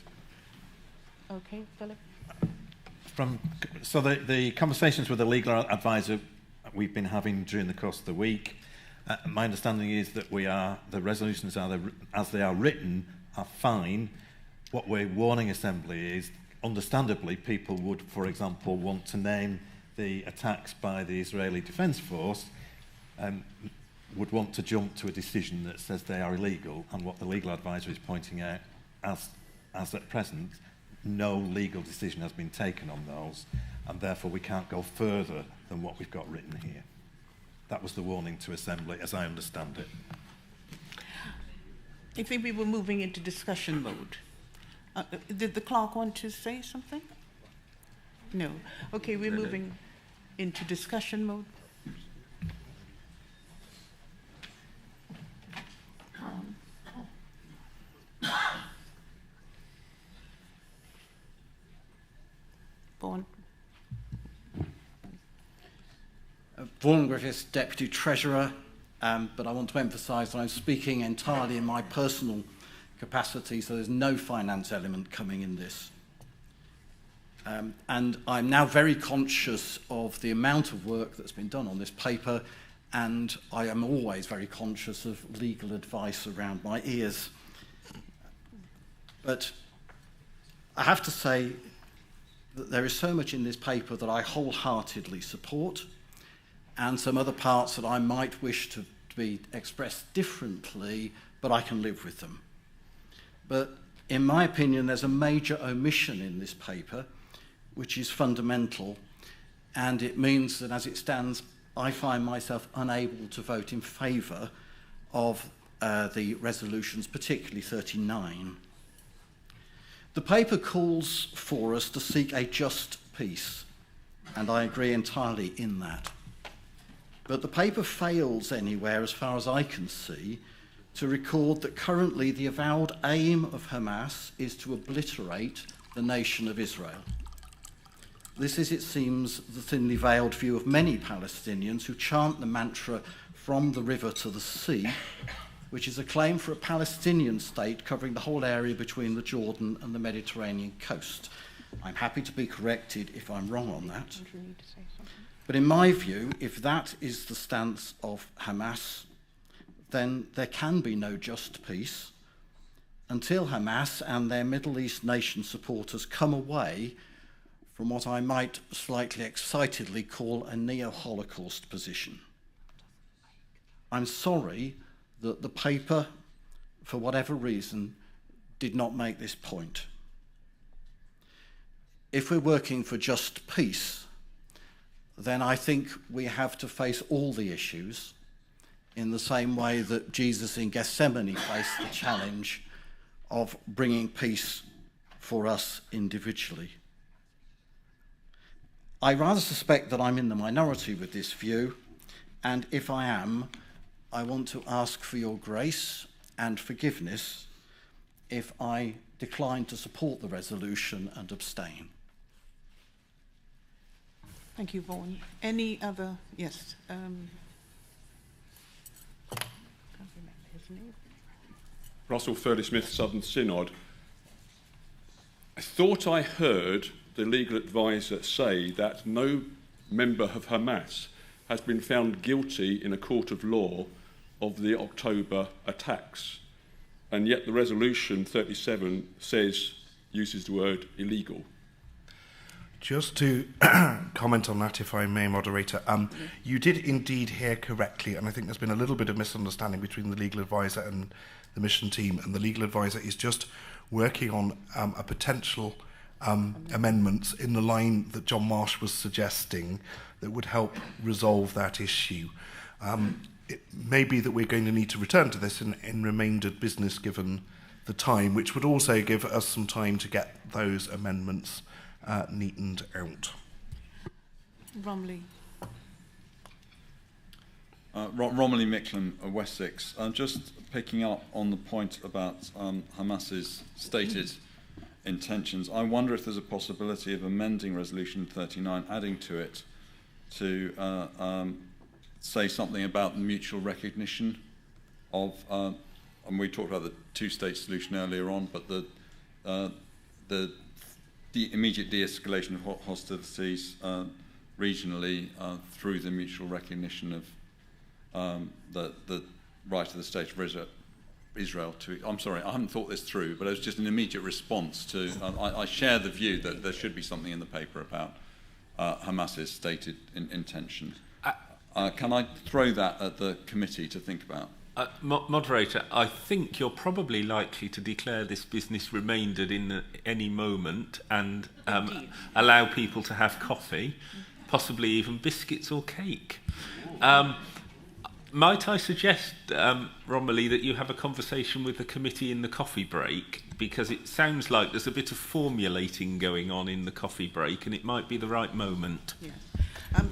Okay, Philip. So the conversations with the legal advisor we've been having during the course of the week, my understanding is that the resolutions as they are written are fine. What we're warning Assembly is, understandably, people would, for example, want to name the attacks by the Israeli Defence Force, would want to jump to a decision that says they are illegal, and what the legal advisor is pointing out, as at present, no legal decision has been taken on those, and therefore we can't go further than what we've got written here. That was the warning to Assembly, as I understand it. I think we were moving into discussion mode. Did the clerk want to say something? No. Okay, we're moving into discussion mode. Vaughan. Vaughan Griffiths, Deputy Treasurer, but I want to emphasise that I'm speaking entirely in my personal capacity, so there's no finance element coming in this. And I'm now very conscious of the amount of work that's been done on this paper, and I am always very conscious of legal advice around my ears. But I have to say that there is so much in this paper that I wholeheartedly support, and some other parts that I might wish to be expressed differently, but I can live with them. But in my opinion, there's a major omission in this paper, which is fundamental, and it means that as it stands, I find myself unable to vote in favour of the resolutions, particularly 39. The paper calls for us to seek a just peace, and I agree entirely in that. But the paper fails anywhere, as far as I can see, to record that currently the avowed aim of Hamas is to obliterate the nation of Israel. This is, it seems, the thinly veiled view of many Palestinians who chant the mantra "from the river to the sea," which is a claim for a Palestinian state covering the whole area between the Jordan and the Mediterranean coast. I'm happy to be corrected if I'm wrong on that. But in my view, if that is the stance of Hamas, then there can be no just peace until Hamas and their Middle East nation supporters come away from what I might slightly excitedly call a neo-Holocaust position. I'm sorry that the paper, for whatever reason, did not make this point. if we're working for just peace, then I think we have to face all the issues in the same way that Jesus in Gethsemane faced the challenge of bringing peace for us individually. I rather suspect that I'm in the minority with this view, and if I am, I want to ask for your grace and forgiveness if I decline to support the resolution and abstain. Thank you, Vaughan. Any other? Yes. Russell Furley-Smith, Southern Synod. I thought I heard the legal advisor say that no member of Hamas has been found guilty in a court of law of the October attacks, and yet the resolution 37 uses the word illegal. Just to comment on that, if I may, moderator, you did indeed hear correctly, and I think there's been a little bit of misunderstanding between the legal advisor and the mission team, and the legal advisor is just working on a potential amendments in the line that John Marsh was suggesting that would help resolve that issue. It may be that we're going to need to return to this in remaindered business given the time, which would also give us some time to get those amendments neatened out. Romilly. Romilly Micklem, Wessex. Just picking up on the point about Hamas's stated intentions, I wonder if there's a possibility of amending Resolution 39, adding to it to say something about the mutual recognition of, and we talked about the two-state solution earlier on, but the immediate de-escalation of hostilities regionally through the mutual recognition of the right of the state of Israel to... I'm sorry, I haven't thought this through, but it was just an immediate response to... I share the view that there should be something in the paper about Hamas's stated intention. Can I throw that at the committee to think about? Moderator, I think you're probably likely to declare this business remaindered in any moment and allow people to have coffee, possibly even biscuits or cake. Might I suggest, Romilly, that you have a conversation with the committee in the coffee break, because it sounds like there's a bit of formulating going on in the coffee break and it might be the right moment. Yes.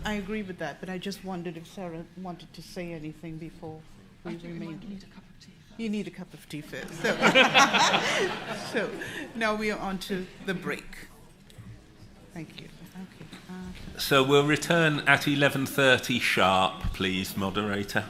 I agree with that, but I just wondered if Sarah wanted to say anything before we remained. You need a cup of tea first. So now we are on to the break. Thank you. Okay. So we'll return at 11:30 sharp, please, moderator.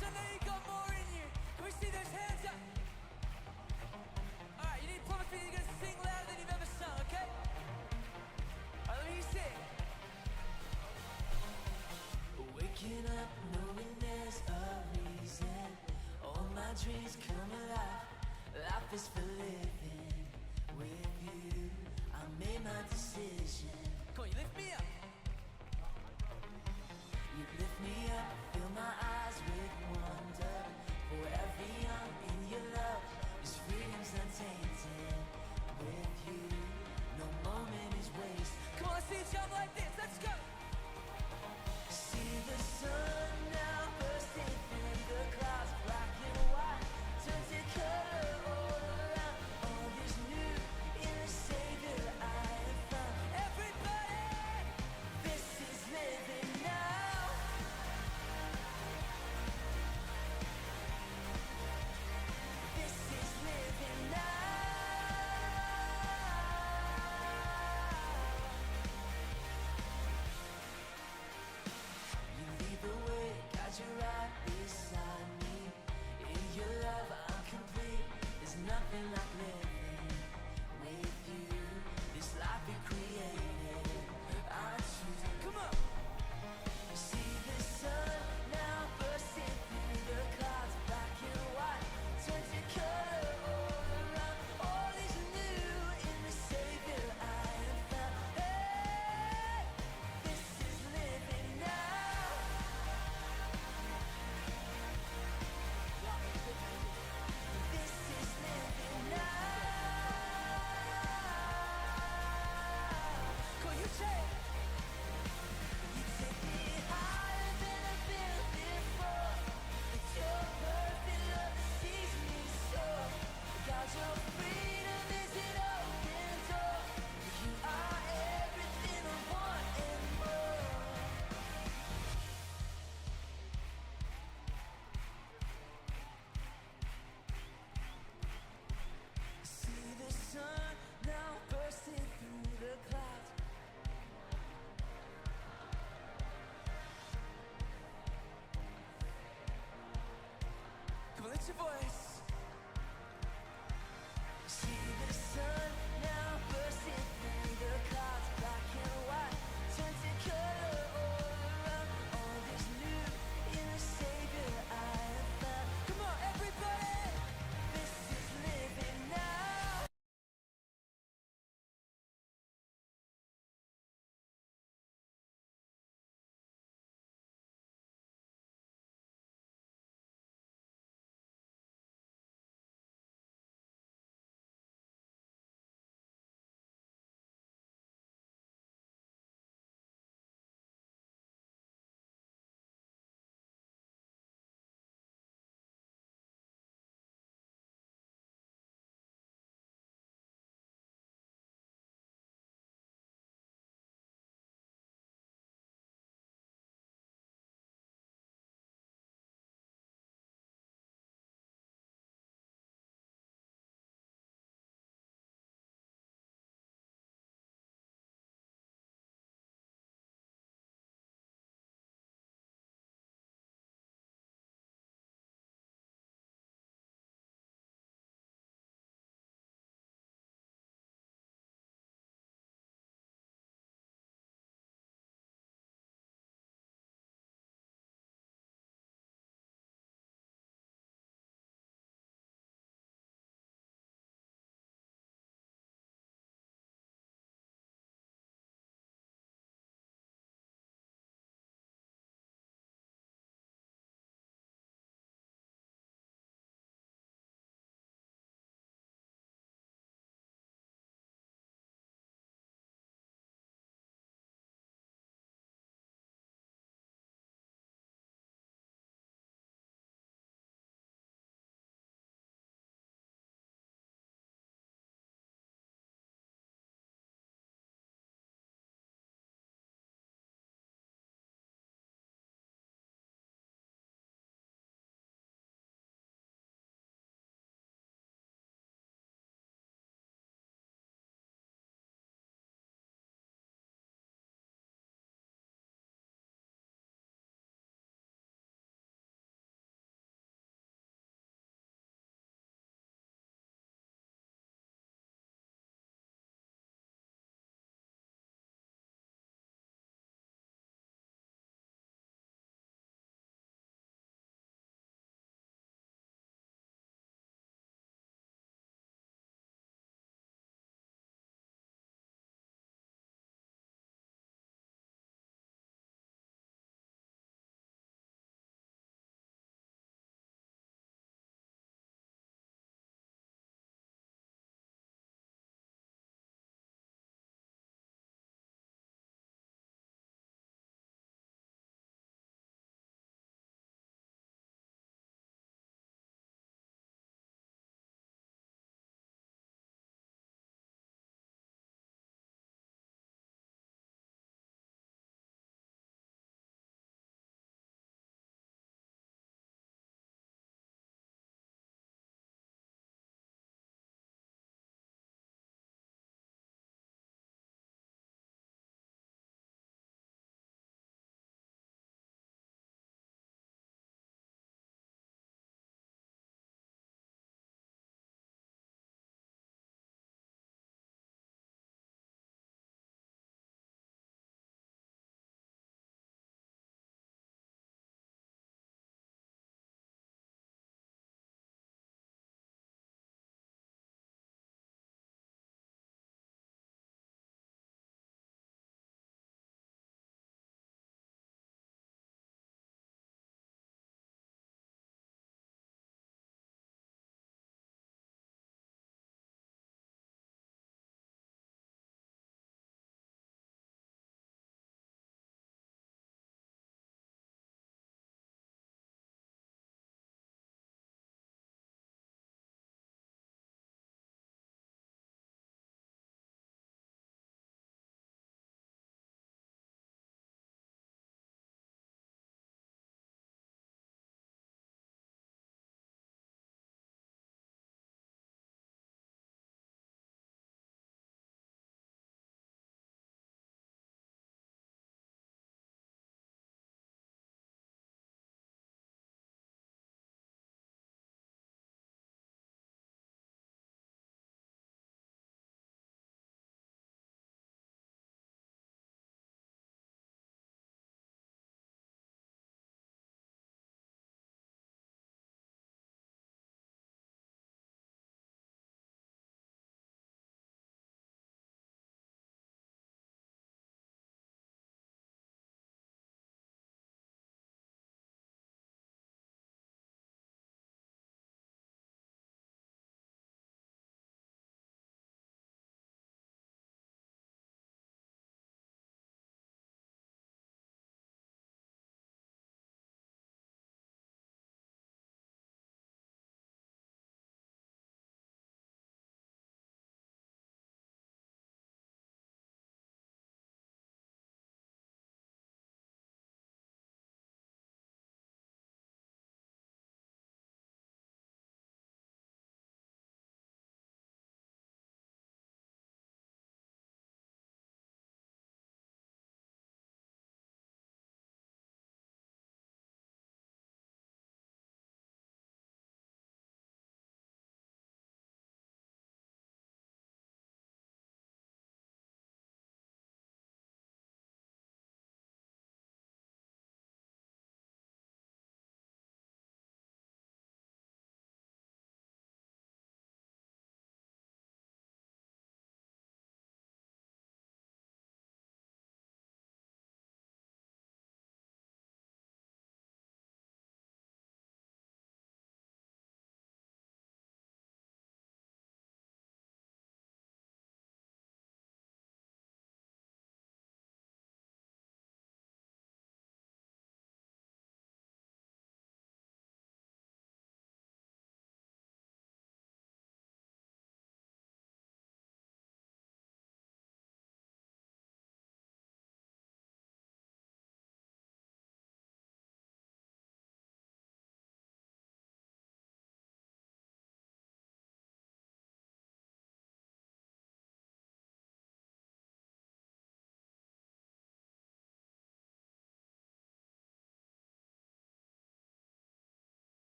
I know you got more in you. Can we see those hands up? All right, you need to promise me you're going to sing louder than you've ever sung, okay? All right, let me hear you sing. Waking up knowing there's a reason. All my dreams come alive. Life is for living with you. I made my decision. Come on, you lift me up. You lift me up, fill my eyes with wonder. For every young in your love, this freedom's untainted with you. No moment is waste. Come on, let's see each other like this. Let's go. See the sun now bursting through the clouds, black and white, turns to color all around. All is new in the Savior I have found. Everybody, this is living now.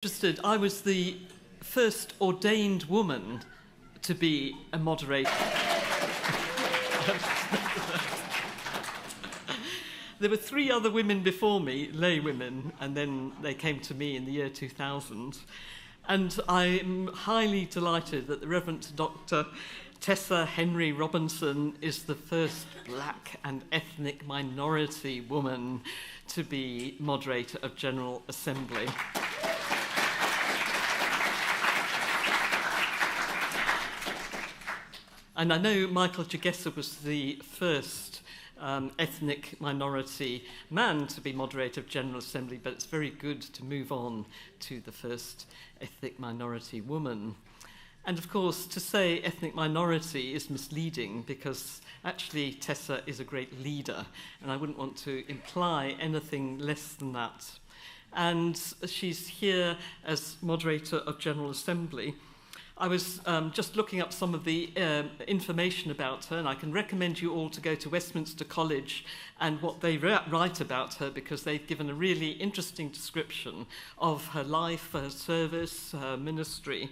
Interested, I was the first ordained woman to be a moderator. There were 3 other women before me, lay women, and then they came to me in the year 2000. And I'm highly delighted that the Reverend Dr. Tessa Henry Robinson is the first black and ethnic minority woman to be moderator of General Assembly. And I know Michael Jagessa was the first ethnic minority man to be moderator of General Assembly, but it's very good to move on to the first ethnic minority woman. And of course, to say ethnic minority is misleading because actually Tessa is a great leader, and I wouldn't want to imply anything less than that. And she's here as moderator of General Assembly. I was just looking up some of the information about her, and I can recommend you all to go to Westminster College and what they write about her, because they've given a really interesting description of her life, her service, her ministry.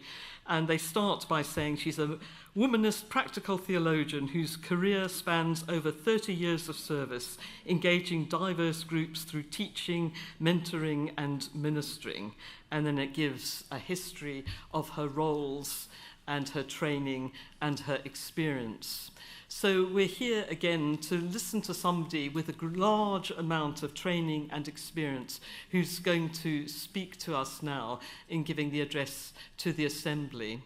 And they start by saying she's a womanist practical theologian whose career spans over 30 years of service, engaging diverse groups through teaching, mentoring, and ministering. And then it gives a history of her roles and her training and her experience. So we're here again to listen to somebody with a large amount of training and experience who's going to speak to us now in giving the address to the Assembly.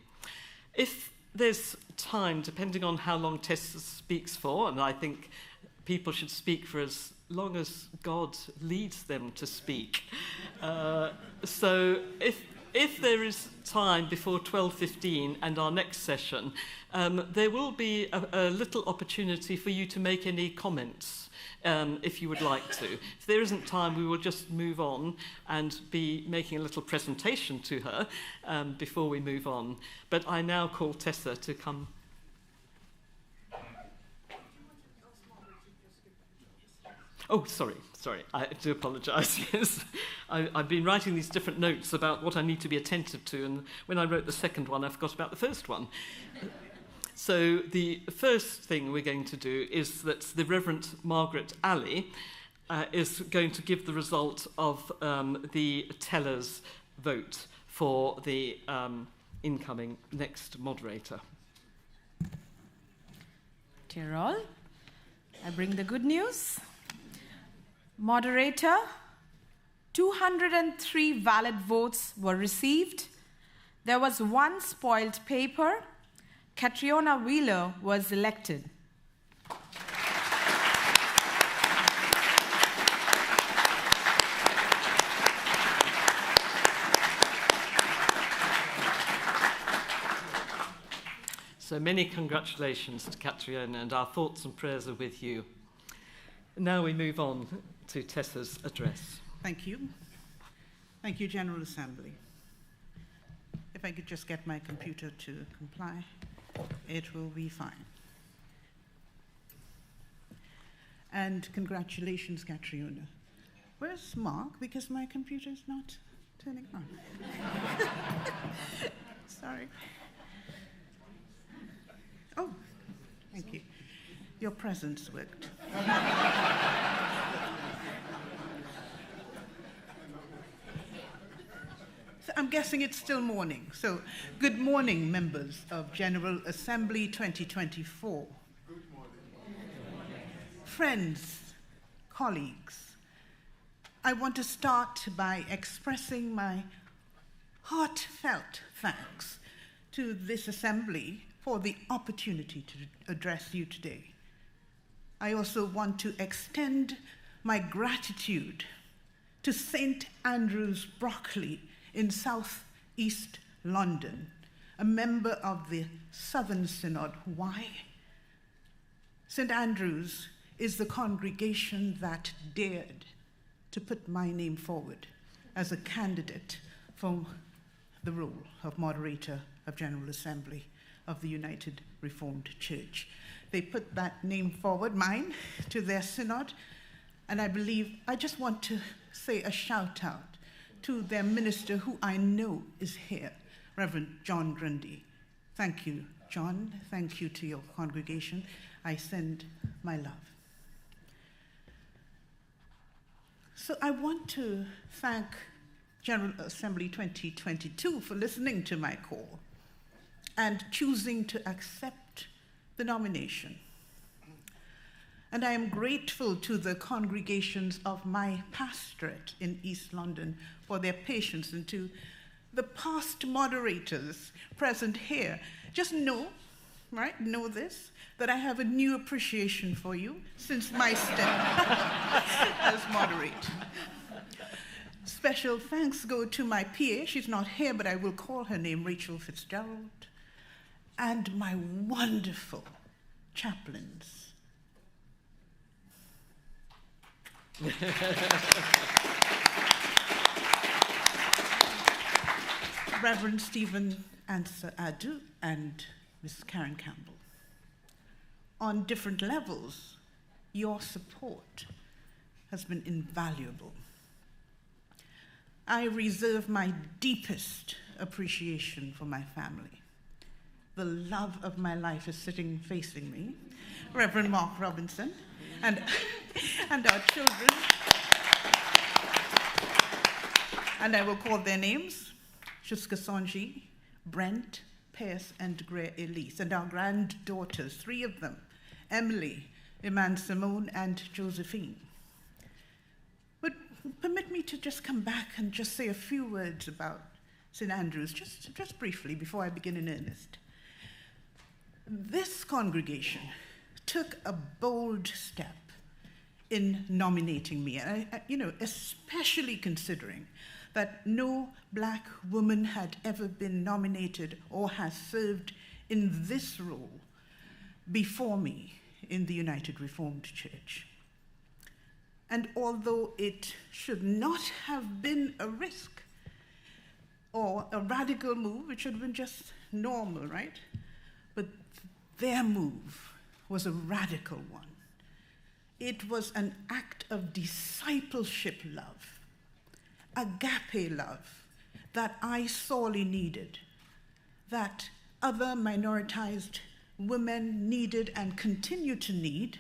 If there's time, depending on how long Tessa speaks for, and I think people should speak for as long as God leads them to speak. So if there is time before 12:15 and our next session, there will be a little opportunity for you to make any comments if you would like to. If there isn't time, we will just move on and be making a little presentation to her before we move on. But I now call Tessa to come. Oh, sorry, I do apologise, yes. I've been writing these different notes about what I need to be attentive to, and when I wrote the second one, I forgot about the first one. So the first thing we're going to do is that the Reverend Margaret Alley is going to give the result of the teller's vote for the incoming next moderator. Dear all, I bring the good news. Moderator, 203 valid votes were received. There was 1 spoiled paper. Catriona Wheeler was elected. So many congratulations to Catriona, and our thoughts and prayers are with you. Now we move on to Tessa's address. Thank you. Thank you, General Assembly. If I could just get my computer to comply, it will be fine. And congratulations, Catriona. Where's Mark? Because my computer is not turning on. Sorry. Oh, thank you. Your presence worked. So I'm guessing it's still morning. So good morning, members of General Assembly 2024. Good morning. Friends, colleagues, I want to start by expressing my heartfelt thanks to this Assembly for the opportunity to address you today. I also want to extend my gratitude to St. Andrew's Brockley in South East London, a member of the Southern Synod. Why? St. Andrew's is the congregation that dared to put my name forward as a candidate for the role of moderator of General Assembly of the United Reformed Church. They put that name forward, mine, to their synod, and I just want to say a shout out to their minister, who I know is here, Reverend John Grundy. Thank you, John. Thank you to your congregation. I send my love. So I want to thank General Assembly 2022 for listening to my call and choosing to accept the nomination. And I am grateful to the congregations of my pastorate in East London for their patience, and to the past moderators present here. Just know, right, know this, that I have a new appreciation for you since my step as moderator. Special thanks go to my PA, she's not here, but I will call her name, Rachel Fitzgerald, and my wonderful chaplains. Reverend Stephen Ansah Adu and Miss Karen Campbell. On different levels, your support has been invaluable. I reserve my deepest appreciation for my family. The love of my life is sitting facing me, Reverend Mark Robinson, and our children. And I will call their names: Shuska Sonji, Brent, Pierce, and Gray Elise, and our granddaughters, 3 of them, Emily, Iman Simone, and Josephine. But permit me to just come back and just say a few words about St. Andrews, just briefly, before I begin in earnest. This congregation took a bold step in nominating me, and especially considering that no black woman had ever been nominated or has served in this role before me in the United Reformed Church. And although it should not have been a risk or a radical move, it should have been just normal, right? But their move was a radical one. It was an act of discipleship love, agape love, that I sorely needed, that other minoritized women needed and continue to need,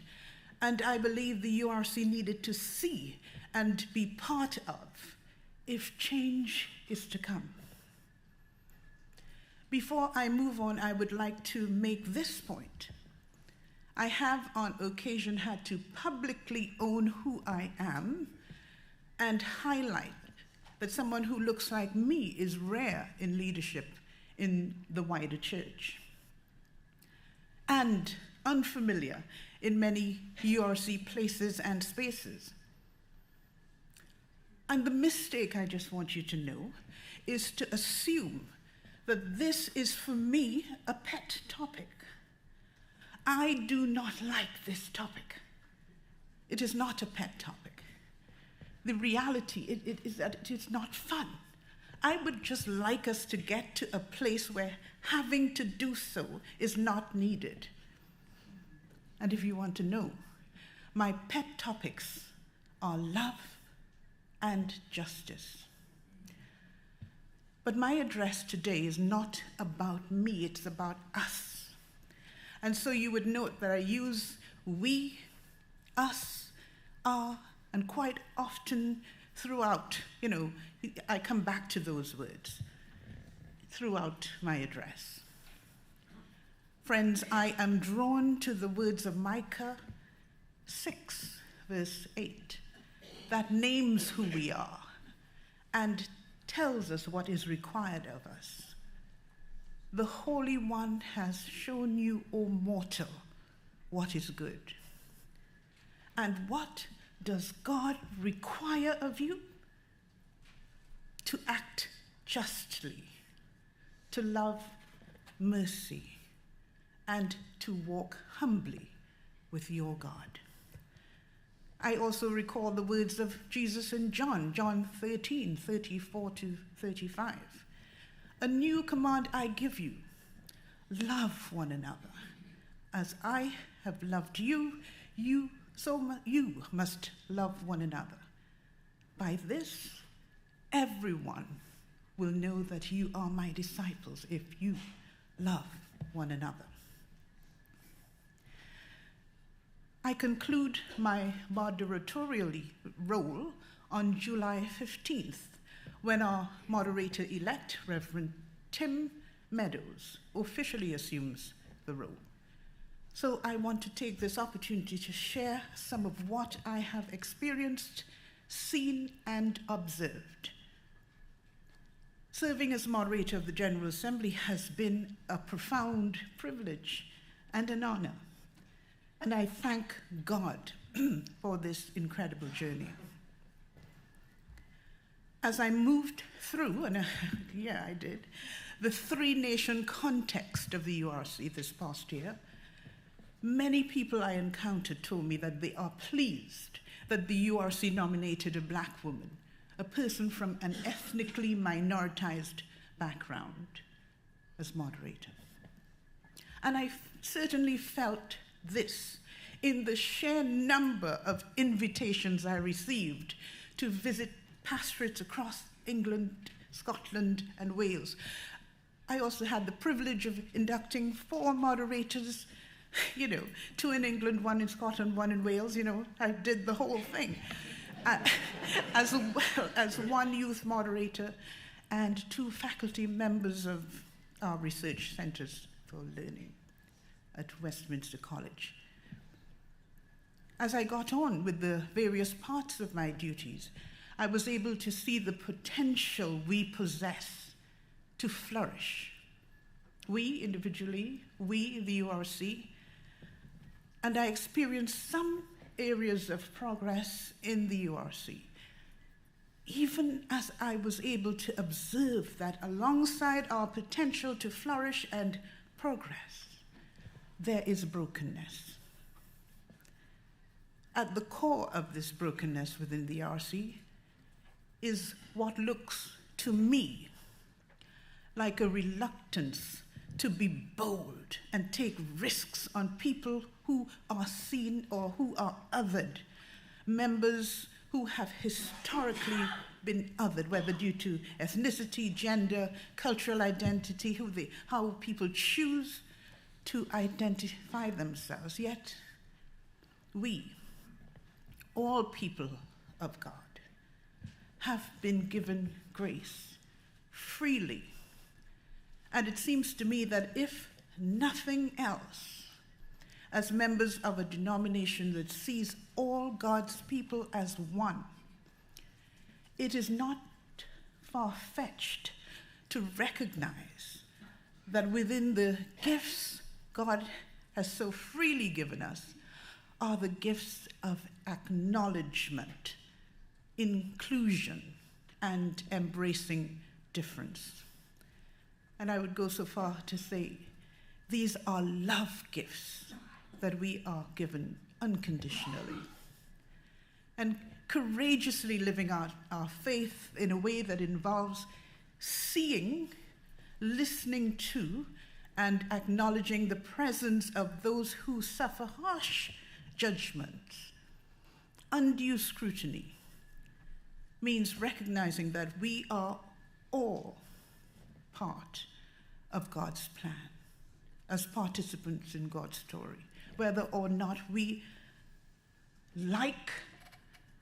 and I believe the URC needed to see and be part of if change is to come. Before I move on, I would like to make this point. I have on occasion had to publicly own who I am and highlight that someone who looks like me is rare in leadership in the wider church, and unfamiliar in many URC places and spaces. And the mistake, I just want you to know, is to assume that this is, for me, a pet topic. I do not like this topic. It is not a pet topic. The reality is that it is not fun. I would just like us to get to a place where having to do so is not needed. And if you want to know, my pet topics are love and justice. But my address today is not about me, it's about us. And so you would note that I use we, us, our, and quite often throughout, I come back to those words throughout my address. Friends, I am drawn to the words of Micah 6, verse 8, that names who we are and tells us what is required of us. The Holy One has shown you, O mortal, what is good. And what does God require of you? To act justly, to love mercy, and to walk humbly with your God. I also recall the words of Jesus in John 13, 34 to 35. A new command I give you, love one another. As I have loved you, you must love one another. By this, everyone will know that you are my disciples if you love one another. I conclude my moderatorial role on July 15th, when our moderator-elect, Reverend Tim Meadows, officially assumes the role. So I want to take this opportunity to share some of what I have experienced, seen, and observed. Serving as moderator of the General Assembly has been a profound privilege and an honor, and I thank God for this incredible journey. As I moved through, and yeah, I did, the three-nation context of the URC this past year, many people I encountered told me that they are pleased that the URC nominated a black woman, a person from an ethnically minoritized background, as moderator. And I certainly felt this in the sheer number of invitations I received to visit pastorates across England, Scotland, and Wales. I also had the privilege of inducting 4 moderators, 2 in England, 1 in Scotland, 1 in Wales, I did the whole thing. As well as 1 youth moderator and 2 faculty members of our research centres for learning at Westminster College. As I got on with the various parts of my duties, I was able to see the potential we possess to flourish. We individually, we the URC, and I experienced some areas of progress in the URC, even as I was able to observe that alongside our potential to flourish and progress, there is brokenness. At the core of this brokenness within the URC is what looks to me like a reluctance to be bold and take risks on people who are seen or who are othered, members who have historically been othered, whether due to ethnicity, gender, cultural identity, how people choose to identify themselves. Yet, we, all people of God, have been given grace freely. And it seems to me that if nothing else, as members of a denomination that sees all God's people as one, it is not far-fetched to recognize that within the gifts God has so freely given us are the gifts of acknowledgement, inclusion, and embracing difference. And I would go so far to say these are love gifts that we are given unconditionally. And courageously living out our faith in a way that involves seeing, listening to, and acknowledging the presence of those who suffer harsh judgments, undue scrutiny, means recognizing that we are all part of God's plan, as participants in God's story, whether or not we like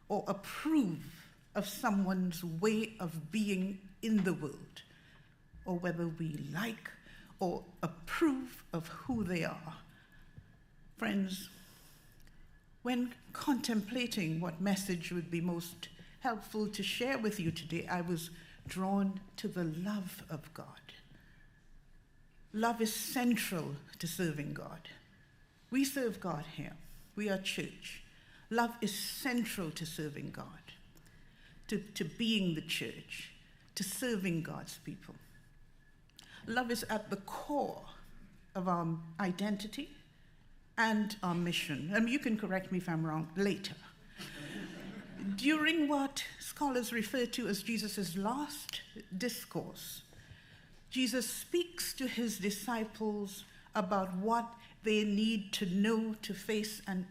or approve of someone's way of being in the world, or whether we like or approve of who they are. Friends, when contemplating what message would be most helpful to share with you today, I was drawn to the love of God. Love is central to serving God. We serve God here. We are church. Love is central to serving God, to being the church, to serving God's people. Love is at the core of our identity and our mission. You can correct me if I'm wrong later. During what scholars refer to as Jesus' last discourse, Jesus speaks to his disciples about what they need to know to face an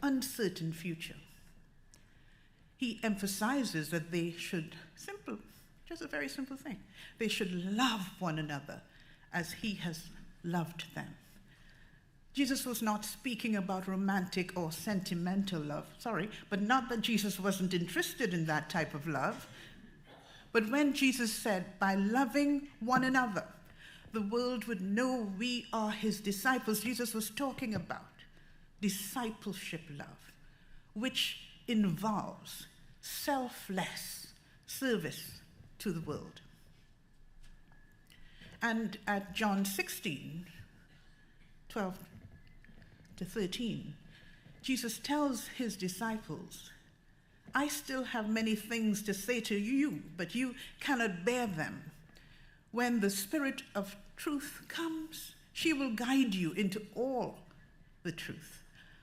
uncertain future. He emphasizes that they should Just a very simple thing. They should love one another as he has loved them. Jesus was not speaking about romantic or sentimental love, but not that Jesus wasn't interested in that type of love. But when Jesus said, by loving one another, the world would know we are his disciples, Jesus was talking about discipleship love, which involves selfless service to the world. And at John 16:12 to 13, Jesus tells his disciples, I still have many things to say to you, but you cannot bear them. When the Spirit of truth comes, she will guide you into all the truth,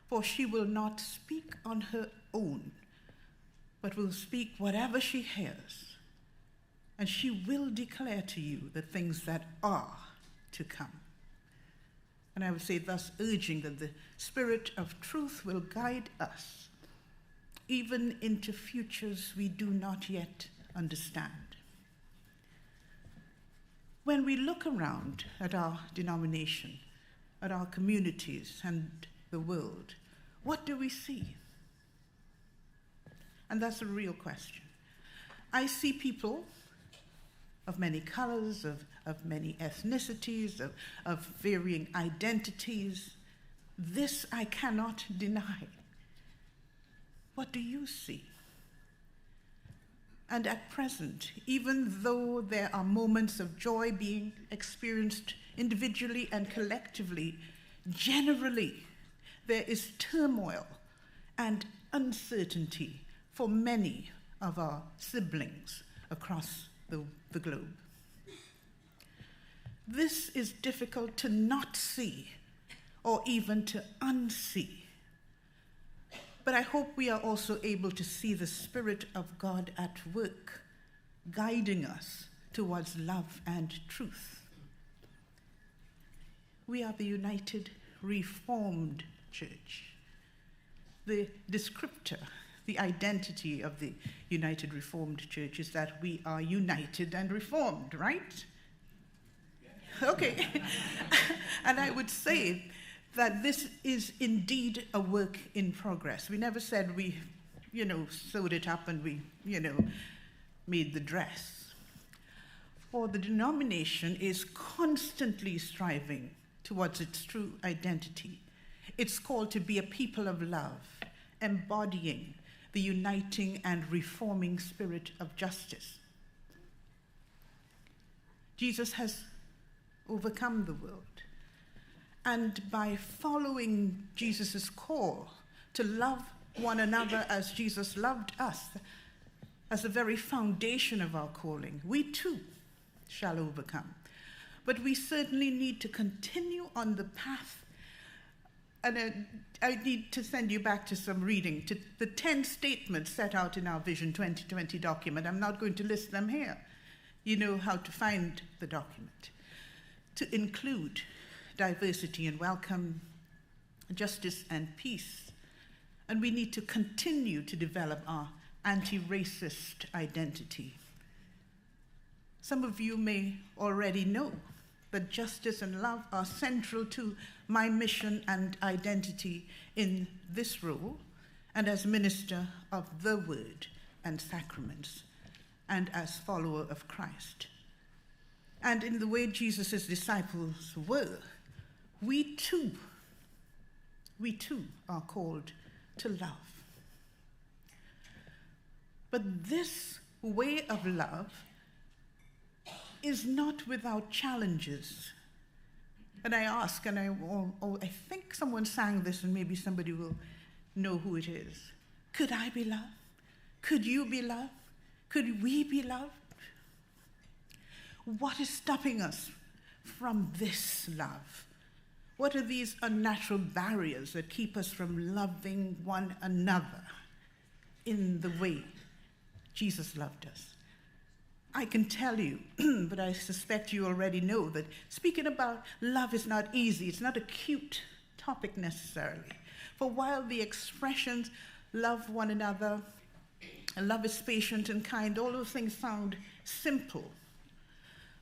for she will not speak on her own, but will speak whatever she hears, and she will declare to you the things that are to come. And I would say, thus urging that the Spirit of truth will guide us, even into futures we do not yet understand. When we look around at our denomination, at our communities and the world, what do we see? And that's a real question. I see people of many colors, of many ethnicities, of varying identities. This I cannot deny. What do you see? And at present, even though there are moments of joy being experienced individually and collectively, generally there is turmoil and uncertainty for many of our siblings across the globe. This is difficult to not see or even to unsee. But I hope we are also able to see the Spirit of God at work, guiding us towards love and truth. We are the United Reformed Church. The descriptor, the identity of the United Reformed Church is that we are united and reformed, right? Okay. And I would say that this is indeed a work in progress. We never said we, sewed it up and we, made the dress. For the denomination is constantly striving towards its true identity. It's called to be a people of love, embodying the uniting and reforming spirit of justice. Jesus has overcome the world. And by following Jesus' call to love one another as Jesus loved us, as the very foundation of our calling, we too shall overcome. But we certainly need to continue on the path. And I need to send you back to some reading, to the 10 statements set out in our Vision 2020 document. I'm not going to list them here. You know how to find the document. To include diversity and welcome, justice and peace. And we need to continue to develop our anti-racist identity. Some of you may already know that justice and love are central to my mission and identity in this role and as minister of the Word and sacraments and as follower of Christ. And in the way Jesus' disciples were, we too are called to love. But this way of love is not without challenges. And I ask, and I think someone sang this and maybe somebody will know who it is. Could I be loved? Could you be loved? Could we be loved? What is stopping us from this love? What are these unnatural barriers that keep us from loving one another in the way Jesus loved us? I can tell you, but I suspect you already know, that speaking about love is not easy. It's not a cute topic necessarily. For while the expressions love one another love is patient and kind. All those things sound simple.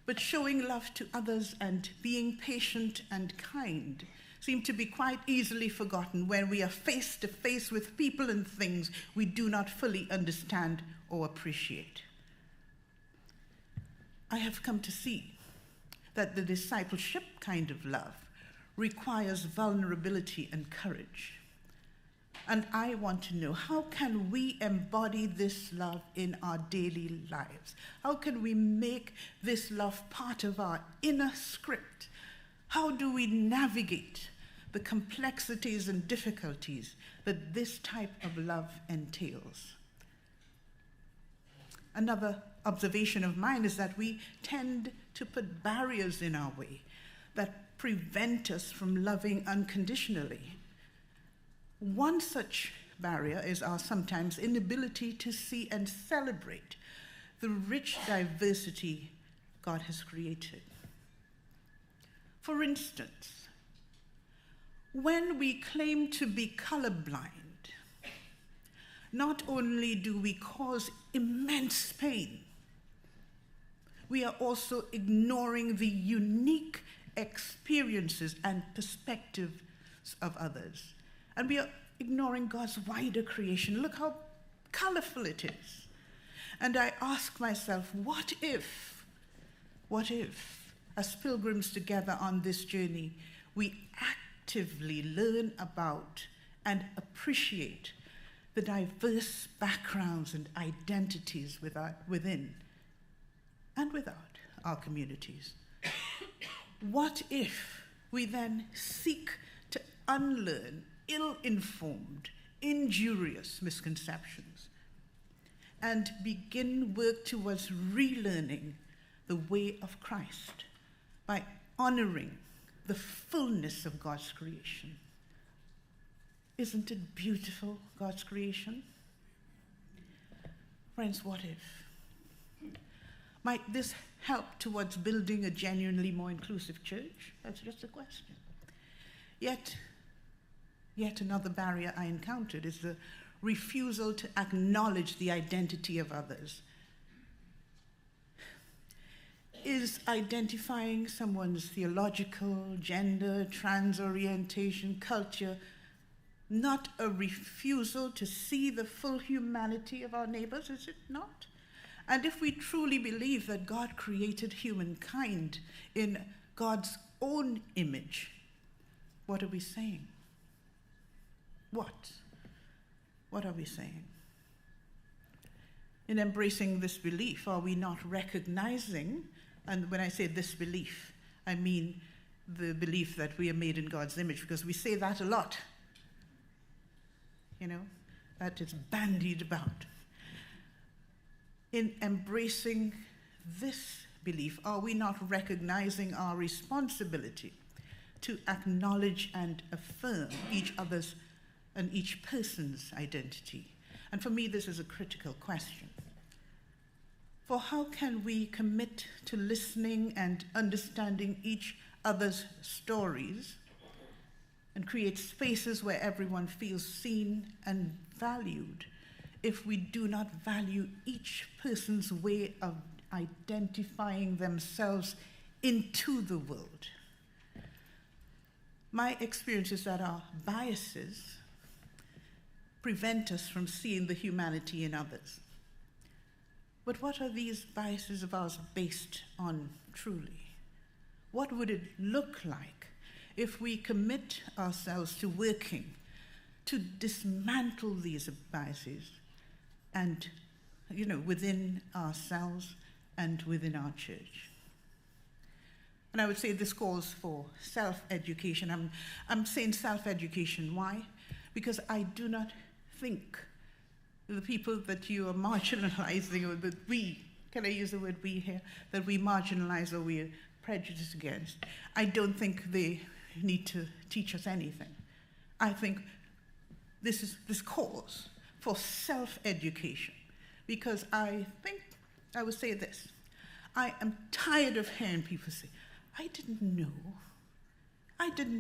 But showing love to others and being patient and kind seem to be quite easily forgotten when we are face to face with people and things we do not fully understand or appreciate. I have come to see that the discipleship kind of love requires vulnerability and courage. And I want to know, how can we embody this love in our daily lives? How can we make this love part of our inner script? How do we navigate the complexities and difficulties that this type of love entails? Another observation of mine is that we tend to put barriers in our way that prevent us from loving unconditionally. One such barrier is our sometimes inability to see and celebrate the rich diversity God has created. For instance, when we claim to be colorblind, not only do we cause immense pain, we are also ignoring the unique experiences and perspectives of others. And we are ignoring God's wider creation. Look how colorful it is. And I ask myself, what if, as pilgrims together on this journey, we actively learn about and appreciate the diverse backgrounds and identities within and without our communities? What if we then seek to unlearn ill-informed, injurious misconceptions and begin work towards relearning the way of Christ by honoring the fullness of God's creation? Isn't it beautiful, God's creation? Friends, what if? Might this help towards building a genuinely more inclusive church? That's just a question. Yet another barrier I encountered is the refusal to acknowledge the identity of others. Is identifying someone's theological, gender, trans orientation, culture, not a refusal to see the full humanity of our neighbors, is it not? And if we truly believe that God created humankind in God's own image, what are we saying? What are we saying? In embracing this belief, are we not recognizing, and when I say this belief, I mean the belief that we are made in God's image, because we say that a lot. That is bandied about. In embracing this belief, are we not recognizing our responsibility to acknowledge and affirm each other's and each person's identity? And for me, this is a critical question. For how can we commit to listening and understanding each other's stories and create spaces where everyone feels seen and valued if we do not value each person's way of identifying themselves into the world? My experience is that our biases prevent us from seeing the humanity in others. But what are these biases of ours based on truly? What would it look like if we commit ourselves to working to dismantle these biases and, within ourselves and within our church? And I would say this calls for self-education. I'm saying self-education. Why? Because I do not think the people that you are marginalizing, or that we, can I use the word we here, that we marginalize or we are prejudiced against, I don't think they need to teach us anything. I think this calls for self-education, because I would say this: I am tired of hearing people say, I didn't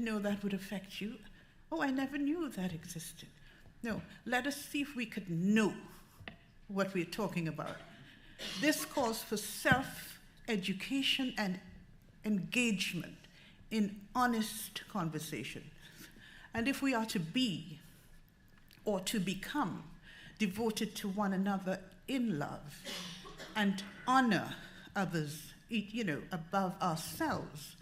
know that would affect you. Oh, I never knew that existed. No, let us see if we could know what we're talking about. This calls for self-education and engagement in honest conversation. And if we are to be or to become devoted to one another in love and honor others, above ourselves,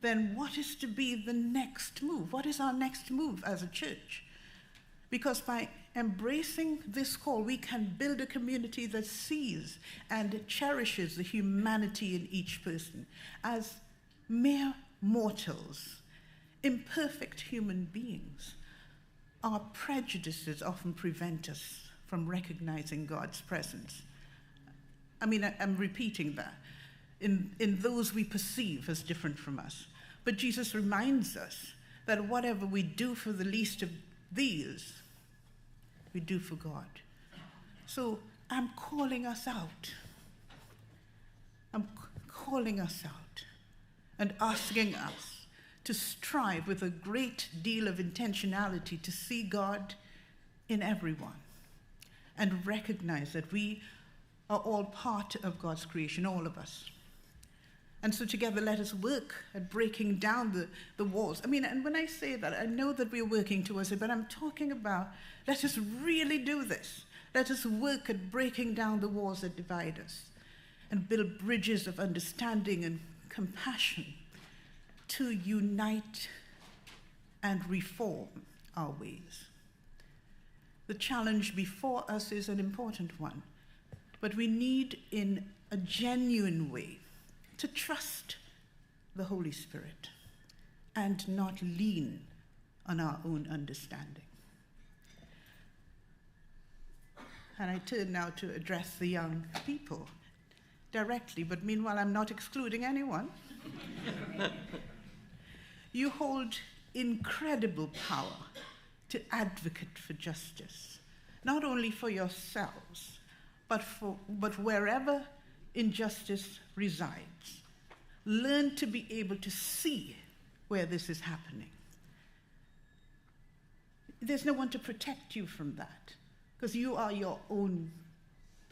then what is to be the next move? What is our next move as a church? Because by embracing this call, we can build a community that sees and cherishes the humanity in each person as mere mortals, imperfect human beings. Our prejudices often prevent us from recognizing God's presence. I mean, I'm repeating that. In those we perceive as different from us. But Jesus reminds us that whatever we do for the least of these, we do for God. So I'm calling us out. I'm calling us out and asking us to strive with a great deal of intentionality to see God in everyone and recognize that we are all part of God's creation, all of us. And so together let us work at breaking down the walls. I mean, and when I say that, I know that we're working towards it, but I'm talking about let us really do this. Let us work at breaking down the walls that divide us and build bridges of understanding and compassion to unite and reform our ways. The challenge before us is an important one, but we need in a genuine way to trust the Holy Spirit and not lean on our own understanding. And I turn now to address the young people directly, but meanwhile I'm not excluding anyone. You hold incredible power to advocate for justice, not only for yourselves, but wherever injustice resides. Learn to be able to see where this is happening. There's no one to protect you from that, because you are your own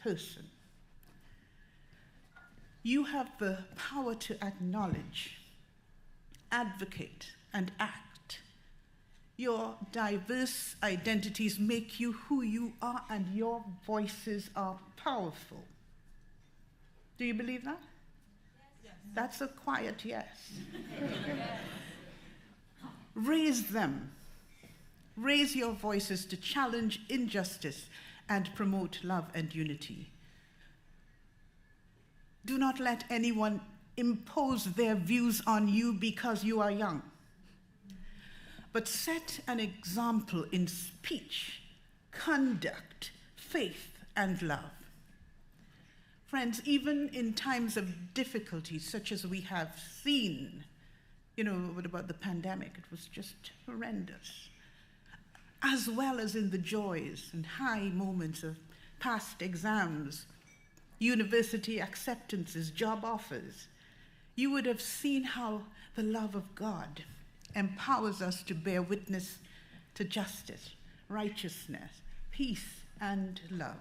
person. You have the power to acknowledge, advocate, and act. Your diverse identities make you who you are, and your voices are powerful. Do you believe that? Yes. That's a quiet yes. Raise them. Raise your voices to challenge injustice and promote love and unity. Do not let anyone impose their views on you because you are young. But set an example in speech, conduct, faith, and love. Friends, even in times of difficulty, such as we have seen, what about the pandemic? It was just horrendous. As well as in the joys and high moments of past exams, university acceptances, job offers, you would have seen how the love of God empowers us to bear witness to justice, righteousness, peace, and love.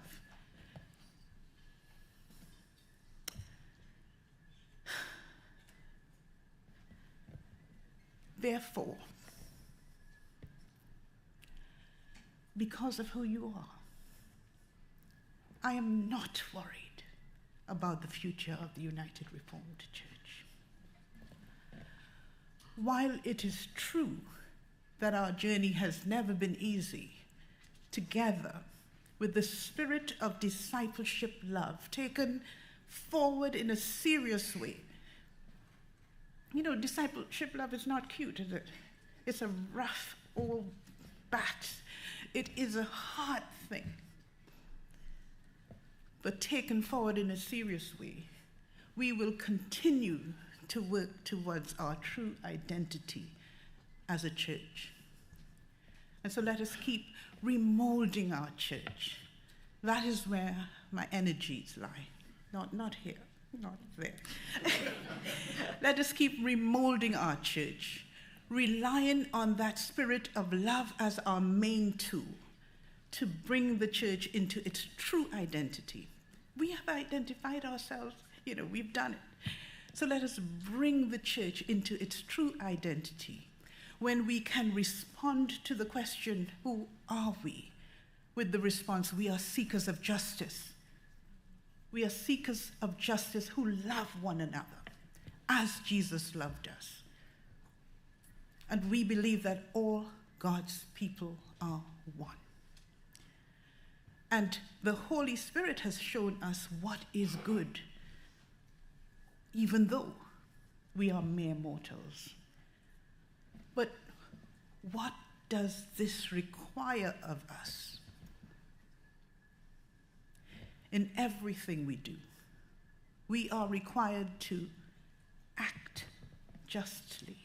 Therefore, because of who you are, I am not worried about the future of the United Reformed Church. While it is true that our journey has never been easy, together with the spirit of discipleship love taken forward in a serious way. Discipleship love is not cute, is it? It's a rough old bat. It is a hard thing. But taken forward in a serious way, we will continue to work towards our true identity as a church. And so let us keep remolding our church. That is where my energies lie. Not here, not there. Let us keep remolding our church, relying on that spirit of love as our main tool to bring the church into its true identity. We have identified ourselves, we've done it. So let us bring the church into its true identity when we can respond to the question, who are we? With the response, we are seekers of justice. We are seekers of justice who love one another as Jesus loved us. And we believe that all God's people are one. And the Holy Spirit has shown us what is good, even though we are mere mortals. But what does this require of us? In everything we do, we are required to act justly,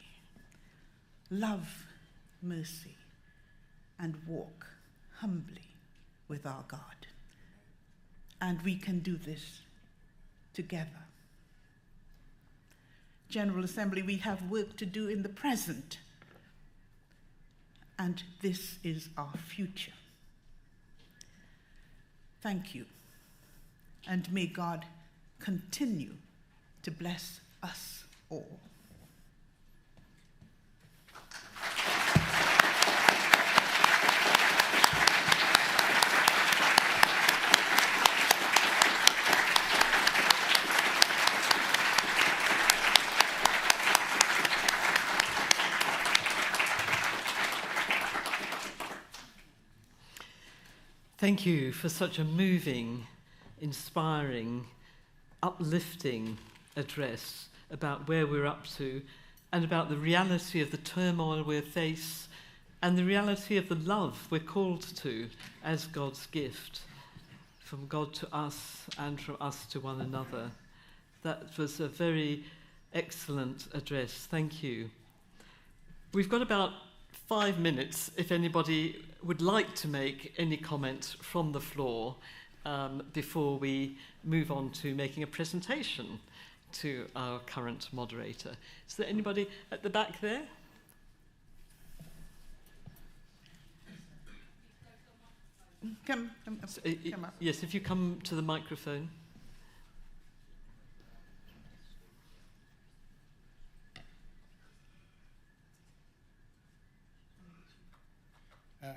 love mercy, and walk humbly with our God. And we can do this together. General Assembly, we have work to do in the present, and this is our future. Thank you, and may God continue to bless us all. Thank you for such a moving, inspiring, uplifting address about where we're up to and about the reality of the turmoil we face and the reality of the love we're called to as God's gift from God to us and from us to one another. That was a very excellent address. Thank you. We've got about 5 minutes if anybody would like to make any comment from the floor before we move on to making a presentation to our current moderator. Is there anybody at the back there? Come up. Yes, if you come to the microphone.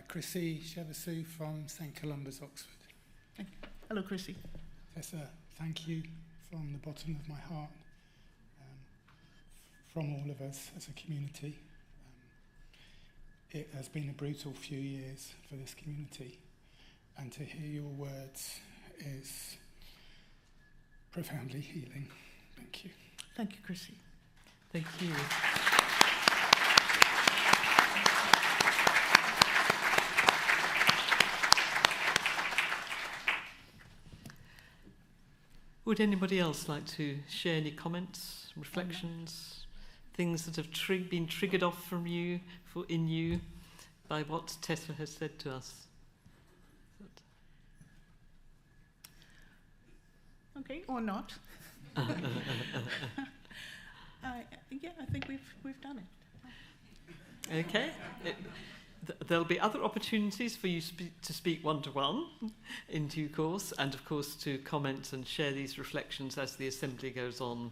Chrissy Chevasu from St Columba's, Oxford. Hello, Chrissy. Professor, thank you from the bottom of my heart, from all of us as a community. It has been a brutal few years for this community, and to hear your words is profoundly healing. Thank you. Thank you, Chrissy. Thank you. Would anybody else like to share any comments, reflections, things that have been triggered off from you, in you, by what Tessa has said to us? Okay, or not. Yeah, I think we've done it. Okay. There'll be other opportunities for you to speak one-to-one in due course, and of course to comment and share these reflections as the assembly goes on.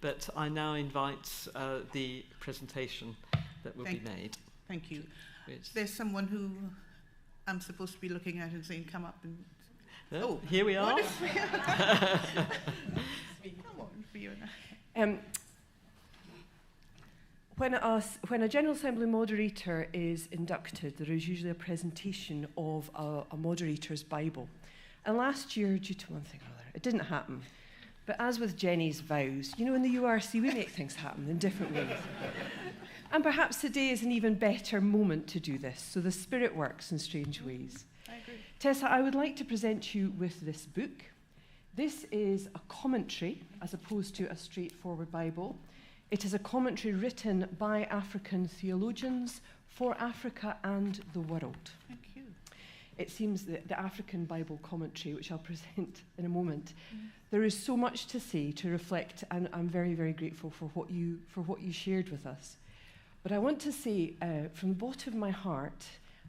But I now invite the presentation that will be made. Thank you. There's someone who I'm supposed to be looking at and saying, come up and... Oh, here we are. Come on, Fiona. When a General Assembly moderator is inducted, there is usually a presentation of a moderator's Bible. And last year, due to one thing or other, it didn't happen. But as with Jenny's vows, in the URC, we make things happen in different ways. And perhaps today is an even better moment to do this, so the Spirit works in strange ways. I agree. Tessa, I would like to present you with this book. This is a commentary, as opposed to a straightforward Bible. It is a commentary written by African theologians for Africa and the world. Thank you. It seems that the African Bible commentary, which I'll present in a moment, there is so much to say, to reflect, and I'm very, very grateful for what you shared with us. But I want to say, from the bottom of my heart,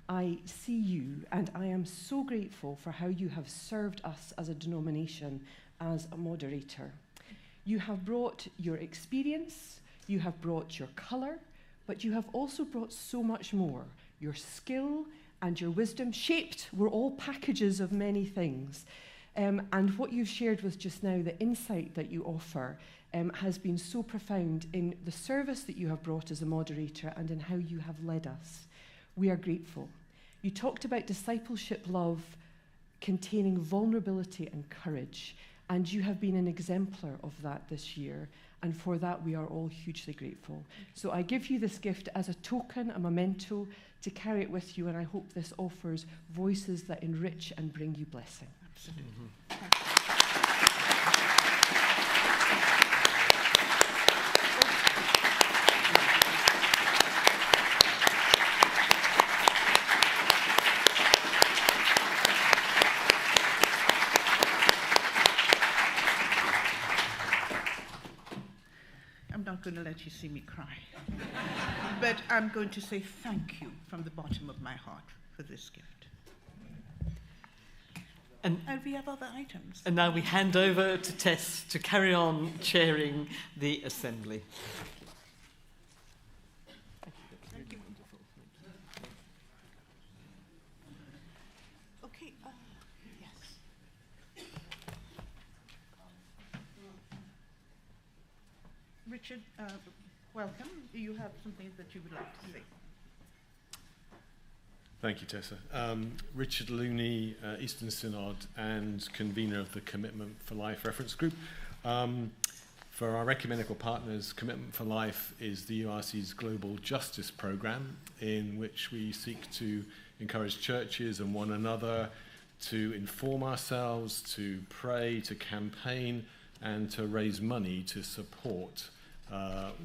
I see you, and I am so grateful for how you have served us as a denomination as a moderator. You have brought your experience, you have brought your colour, but you have also brought so much more. Your skill and your wisdom shaped, we're all packages of many things. And what you've shared with just now, the insight that you offer, has been so profound in the service that you have brought as a moderator and in how you have led us. We are grateful. You talked about discipleship love containing vulnerability and courage, and you have been an exemplar of that this year, and for that we are all hugely grateful. So I give you this gift as a token, a memento, to carry it with you, and I hope this offers voices that enrich and bring you blessing. Absolutely. I'm not going to let you see me cry. But I'm going to say thank you from the bottom of my heart for this gift. And we have other items. And now we hand over to Tess to carry on chairing the assembly. Thank you. Okay, yes. Richard, welcome. Do you have something that you would like to say? Thank you, Tessa. Richard Looney, Eastern Synod and convener of the Commitment for Life reference group. For our ecumenical partners, Commitment for Life is the URC's global justice program, in which we seek to encourage churches and one another to inform ourselves, to pray, to campaign, and to raise money to support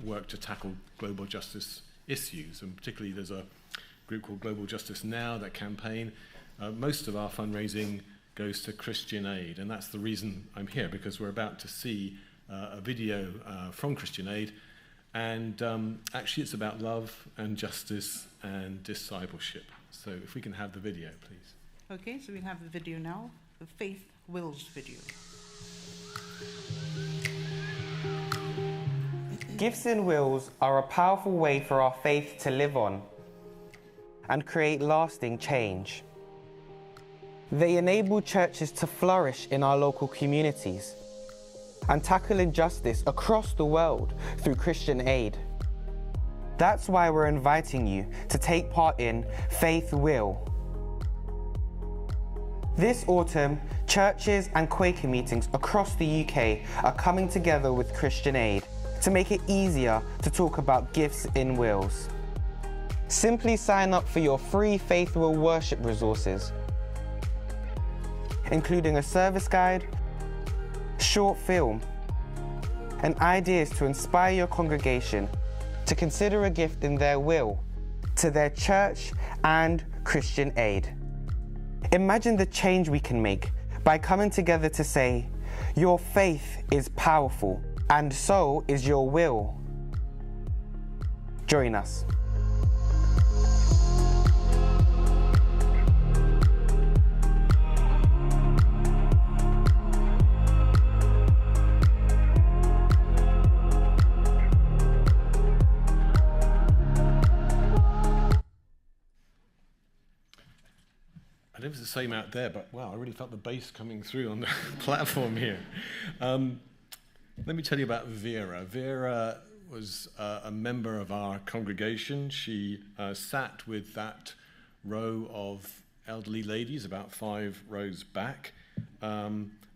work to tackle global justice issues. And particularly there's a group called Global Justice Now that campaign. Most of our fundraising goes to Christian Aid, and that's the reason I'm here, because we're about to see a video from Christian Aid, and actually it's about love and justice and discipleship. So if we can have the video, please. Okay, so we'll have the video now, the Faith Wills video. Gifts and wills are a powerful way for our faith to live on and create lasting change. They enable churches to flourish in our local communities and tackle injustice across the world through Christian Aid. That's why we're inviting you to take part in Faith Will. This autumn, churches and Quaker meetings across the UK are coming together with Christian Aid to make it easier to talk about gifts in wills. Simply sign up for your free Faith Will worship resources, including a service guide, short film, and ideas to inspire your congregation to consider a gift in their will to their church and Christian Aid. Imagine the change we can make by coming together to say, your faith is powerful, and so is your will. Join us. I don't know if it's the same out there, but wow, I really felt the bass coming through on the platform here. Let me tell you about Vera. Vera was a member of our congregation. She sat with that row of elderly ladies about 5 rows back. I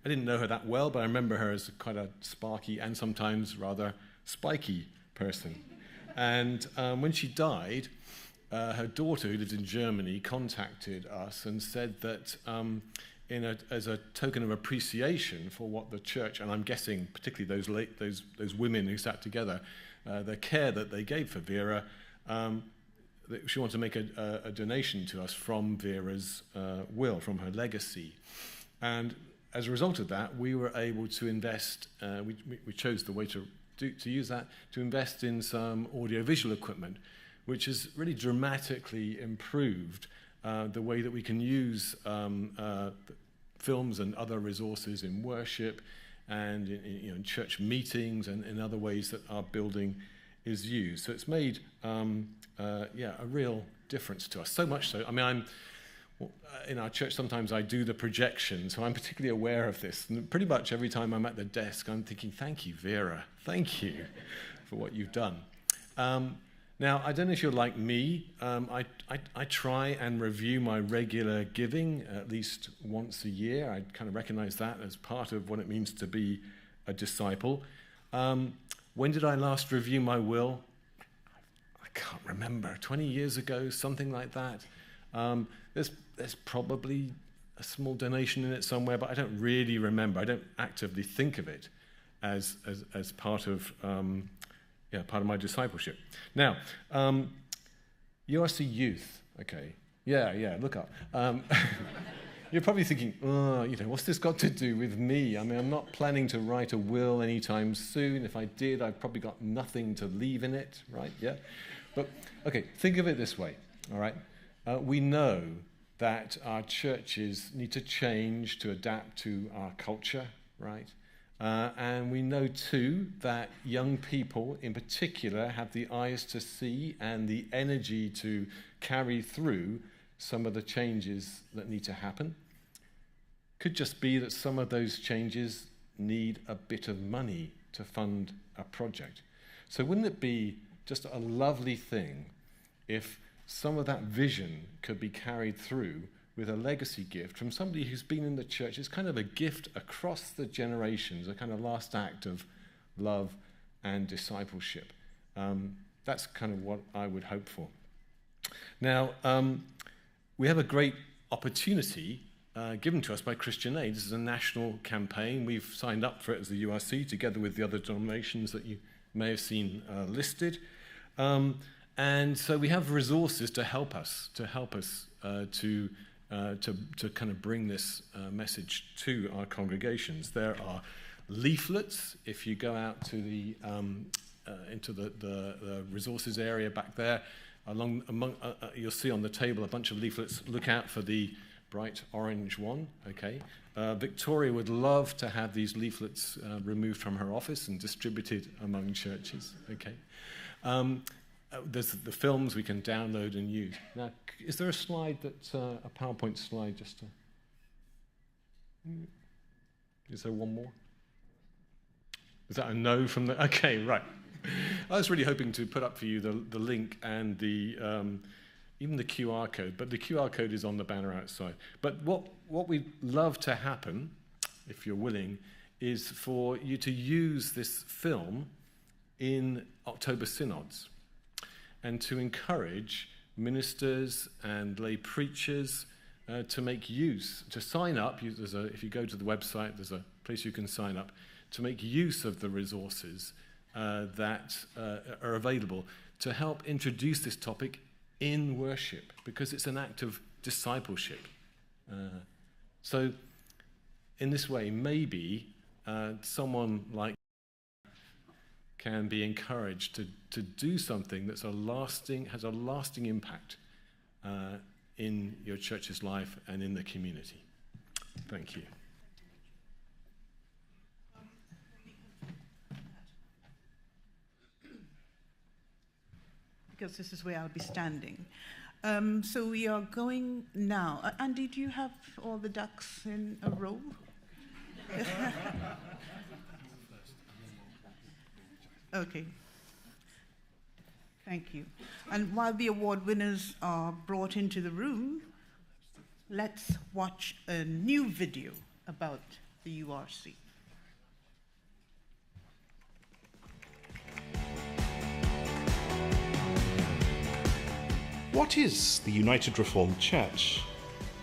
didn't know her that well, but I remember her as quite a sparky and sometimes rather spiky person. And when she died, her daughter, who lived in Germany, contacted us and said that as a token of appreciation for what the church, and I'm guessing particularly those women who sat together, the care that they gave for Vera, she wanted to make a donation to us from Vera's will, from her legacy. And as a result of that, we were able to invest, we chose the way to use that, to invest in some audiovisual equipment, which has really dramatically improved the way that we can use films and other resources in worship and in church meetings and in other ways that our building is used. So it's made a real difference to us. So much so, I mean, in our church sometimes I do the projection, so I'm particularly aware of this. And pretty much every time I'm at the desk, I'm thinking, thank you, Vera. Thank you for what you've done. Now, I don't know if you're like me. I try and review my regular giving at least once a year. I kind of recognize that as part of what it means to be a disciple. When did I last review my will? I can't remember. 20 years ago, something like that. There's probably a small donation in it somewhere, but I don't really remember. I don't actively think of it as part of part of my discipleship. Now, URC Youth. Okay, yeah. Look up. You're probably thinking, what's this got to do with me? I mean, I'm not planning to write a will anytime soon. If I did, I've probably got nothing to leave in it, right? Yeah. But okay, think of it this way. All right. We know that our churches need to change to adapt to our culture, right? And we know too that young people in particular have the eyes to see and the energy to carry through some of the changes that need to happen. Could just be that some of those changes need a bit of money to fund a project. So wouldn't it be just a lovely thing if some of that vision could be carried through with a legacy gift from somebody who's been in the church? It's kind of a gift across the generations, a kind of last act of love and discipleship. That's kind of what I would hope for. Now, we have a great opportunity given to us by Christian Aid. This is a national campaign. We've signed up for it as the URC, together with the other denominations that you may have seen listed. And so we have resources to help us to kind of bring this message to our congregations. There are leaflets. If you go out to the into the resources area back there, you'll see on the table a bunch of leaflets. Look out for the bright orange one. Okay, Victoria would love to have these leaflets removed from her office and distributed among churches. Okay. There's the films we can download and use. Now, is there a slide a PowerPoint slide just to... Is there one more? Is that a no from the... Okay, right. I was really hoping to put up for you the link and even the QR code, but the QR code is on the banner outside. But what we'd love to happen, if you're willing, is for you to use this film in October synods, and to encourage ministers and lay preachers to make use, to sign up. If you go to the website, there's a place you can sign up to make use of the resources that are available to help introduce this topic in worship, because it's an act of discipleship. So in this way, maybe someone like can be encouraged to do something that's has a lasting impact in your church's life and in the community. Thank you. Because this is where I'll be standing. So we are going now. Andy, do you have all the ducks in a row? Okay. Thank you. And while the award winners are brought into the room, let's watch a new video about the URC. What is the United Reformed Church?